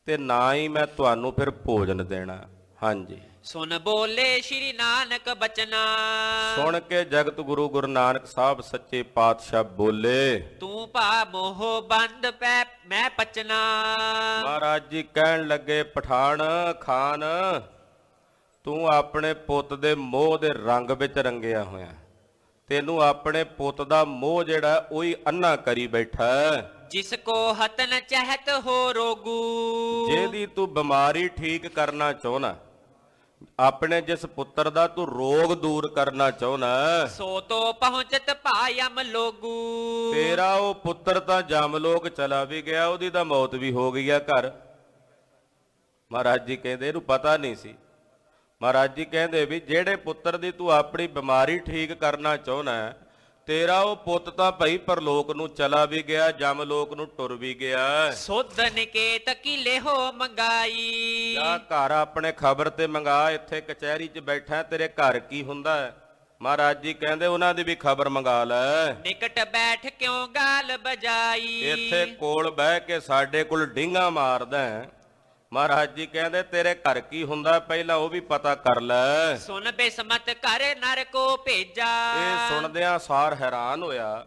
[SPEAKER 1] ਤੇ ਨਾ ਹੀ ਮੈਂ ਤੁਹਾਨੂੰ ਫਿਰ ਭੋਜਨ ਦੇਣਾ। ਹਾਂਜੀ,
[SPEAKER 2] ਸੁਨ ਬੋਲੇ ਸ਼੍ਰੀ ਨਾਨਕ ਬਚਨਾ।
[SPEAKER 1] ਸੁਣ ਕੇ ਜਗਤ ਗੁਰੂ ਗੁਰੂ ਨਾਨਕ ਸਾਹਿਬ ਸੱਚੇ ਪਾਤਸ਼ਾਹ ਬੋਲੇ,
[SPEAKER 2] ਤੂੰ ਭਾ ਮੋਹ ਬੰਦ ਪੈ ਮੈਂ ਪਚਨਾ।
[SPEAKER 1] ਮਹਾਰਾਜ ਜੀ ਕਹਿਣ ਲੱਗੇ ਪਠਾਨ ਖਾਨ, ਤੂੰ ਆਪਣੇ ਪੁੱਤ ਦੇ ਮੋਹ ਦੇ ਰੰਗ ਵਿੱਚ ਰੰਗਿਆ ਹੋਇਆ। ਤੈਨੂੰ ਆਪਣੇ ਪੁੱਤ ਦਾ ਮੋਹ ਜਿਹੜਾ ਉਹੀ ਅੰਨਾ ਕਰੀ ਬੈਠਾ।
[SPEAKER 2] ਜਿਸ ਕੋ ਹਤਨ ਚਹਿਤ ਹੋ ਰੋਗੂ।
[SPEAKER 1] ਜਿਹਦੀ ਤੂੰ ਬਿਮਾਰੀ ਠੀਕ ਕਰਨਾ ਚਾਹੁੰਦਾ, ਆਪਣੇ ਜਿਸ ਪੁੱਤਰ ਦਾ ਤੂੰ ਰੋਗ ਦੂਰ ਕਰਨਾ ਚਾਹੁੰਦਾ,
[SPEAKER 2] ਸੋ ਤੋ ਪਹੁੰਚਤ ਭਾਇਮ ਲੋਗੂ।
[SPEAKER 1] ਤੇਰਾ ਉਹ ਪੁੱਤਰ ਤਾਂ ਜਮਲੋਕ ਚਲਾ ਵੀ ਗਿਆ, ਉਹਦੀ ਤਾਂ ਮੌਤ ਵੀ ਹੋ ਗਈ ਆ ਘਰ। ਮਹਾਰਾਜ ਜੀ ਕਹਿੰਦੇ ਇਹਨੂੰ ਪਤਾ ਨਹੀਂ ਸੀ। ਮਹਾਰਾਜ ਜੀ ਕਹਿੰਦੇ ਵੀ ਜਿਹੜੇ ਪੁੱਤਰ ਦੀ ਤੂੰ ਆਪਣੀ ਬਿਮਾਰੀ ਠੀਕ ਕਰਨਾ ਚਾਹੁੰਦਾ, ਤੇਰਾ ਉਹ ਪੁੱਤ ਤਾਂ ਭਾਈ ਪਰਲੋਕ ਨੂੰ ਚਲਾ ਵੀ ਗਿਆ, ਜਮਲੋਕ ਨੂੰ ਟੁਰ ਵੀ ਗਿਆ।
[SPEAKER 2] ਸੁਧ ਨਿਕੇਤ ਕੀਲੇ ਹੋ ਮੰਗਾਈ।
[SPEAKER 1] ਜਾ ਘਰ ਆਪਣੇ ਖਬਰ ਤੇ ਮੰਗਾ, ਇੱਥੇ ਕਚਹਿਰੀ 'ਚ ਬੈਠਾ ਤੇਰੇ ਘਰ ਕੀ ਹੁੰਦਾ ਹੈ? ਮਹਾਰਾਜ ਜੀ ਕਹਿੰਦੇ ਉਹਨਾਂ ਦੀ ਵੀ ਖਬਰ ਮੰਗਾ ਲੈ।
[SPEAKER 2] ਨਿਕਟ ਬੈਠ ਕਿਉਂ ਗਾਲ ਬਜਾਈ।
[SPEAKER 1] ਇੱਥੇ ਕੋਲ ਬਹਿ ਕੇ ਸਾਡੇ ਕੋਲ ਡਿੰਗਾ ਮਾਰਦਾ ਹੈ। ਮਹਾਰਾਜ ਜੀ ਕਹਿੰਦੇ ਤੇਰੇ ਘਰ ਕੀ ਹੁੰਦਾ, ਪਹਿਲਾਂ ਉਹ ਵੀ ਪਤਾ ਕਰ ਲੈ।
[SPEAKER 2] ਸੁਨ ਬਿਸਮਤ ਕਰ ਨਰ ਕੋ ਭੇਜਾ।
[SPEAKER 1] ਇਹ ਸੁਣਦਿਆਂ ਸਾਰ ਹੈਰਾਨ ਹੋਇਆ।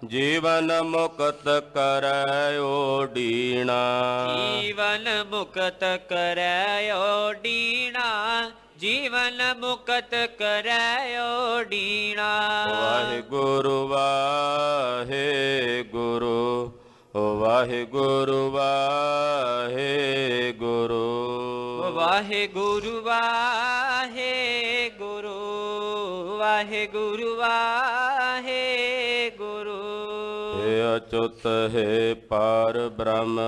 [SPEAKER 1] ਜੀਵਨ ਮੁਕਤ ਕਰੈ ਓਡੀਣਾ।
[SPEAKER 2] ਜੀਵਨ ਮੁਕਤ ਕਰੈ ਓਡੀਣਾ, ਜੀਵਨ ਮੁਕਤ ਕਰੈ ਓਡੀਣਾ।
[SPEAKER 1] ਵਾਹਿਗੁਰੂ ਵਾਹਿਗੁਰੂ, ਵਾਹਿਗੁਰੂ ਵਾਹਿਗੁਰੂ।
[SPEAKER 2] ਵਾਹਿਗੁਰੂ ਵਾਹਿਗੁਰੂ, ਵਾਹਿਗੁਰੂ ਵਾਹਿਗੁਰੂ।
[SPEAKER 1] ਹੇ ਅਚੁੱਤ ਹੈ ਪਾਰ ਬ੍ਰਹਮ,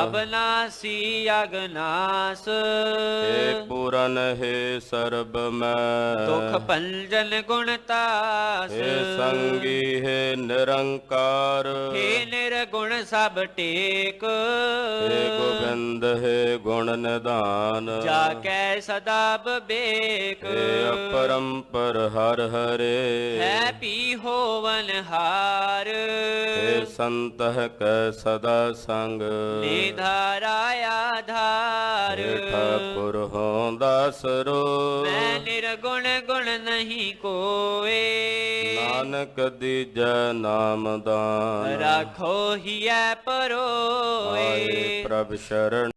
[SPEAKER 2] ਅਬਨਾਸੀ ਅਗਨਾਸ।
[SPEAKER 1] ਹੇ ਪੂਰਨ ਹੈ ਸਰਬ ਮੈਂ,
[SPEAKER 2] ਦੁਖ ਭੰਜਨ ਗੁਣਤਾਸ।
[SPEAKER 1] ਹੇ ਸੰਗੀ ਹੈ ਨਿਰੰਕਾਰ,
[SPEAKER 2] ਹੇ ਨਿਰਗੁਣ ਸਭ ਟੇਕ।
[SPEAKER 1] ਹੇ ਗੋਬਿੰਦ ਹੈ ਗੁਣ ਨਿਧਾਨ,
[SPEAKER 2] ਜਾ ਕੈ ਸਦਾ ਬਵੇਕ।
[SPEAKER 1] ਹੇ ਅਪਰੰਪਰ ਹਰ ਹਰੇ,
[SPEAKER 2] ਹੈ ਪੀ ਹੋਵਨ ਹਾਰ।
[SPEAKER 1] ਹੇ ਸੰਤਹ ਕੈ ਸਦਾ ਸੰਗ,
[SPEAKER 2] ਨਿਧਾਰਾ ਆਧਾਰ।
[SPEAKER 1] ਹੇ ਠਾਕੁਰ ਹੋਂ ਦਾਸਰੋ,
[SPEAKER 2] ਮੈਂ ਨਿਰਗੁਣ ਗੁਣ ਨਹੀਂ ਕੋਏ।
[SPEAKER 1] ਨਾਨਕ ਦੀਜੈ ਨਾਮ ਦਾਨ,
[SPEAKER 2] ਰਾਖੋ ਹੀਐ ਪਰੋਏ।
[SPEAKER 1] ਆਏ ਪ੍ਰਭ ਸ਼ਰਨ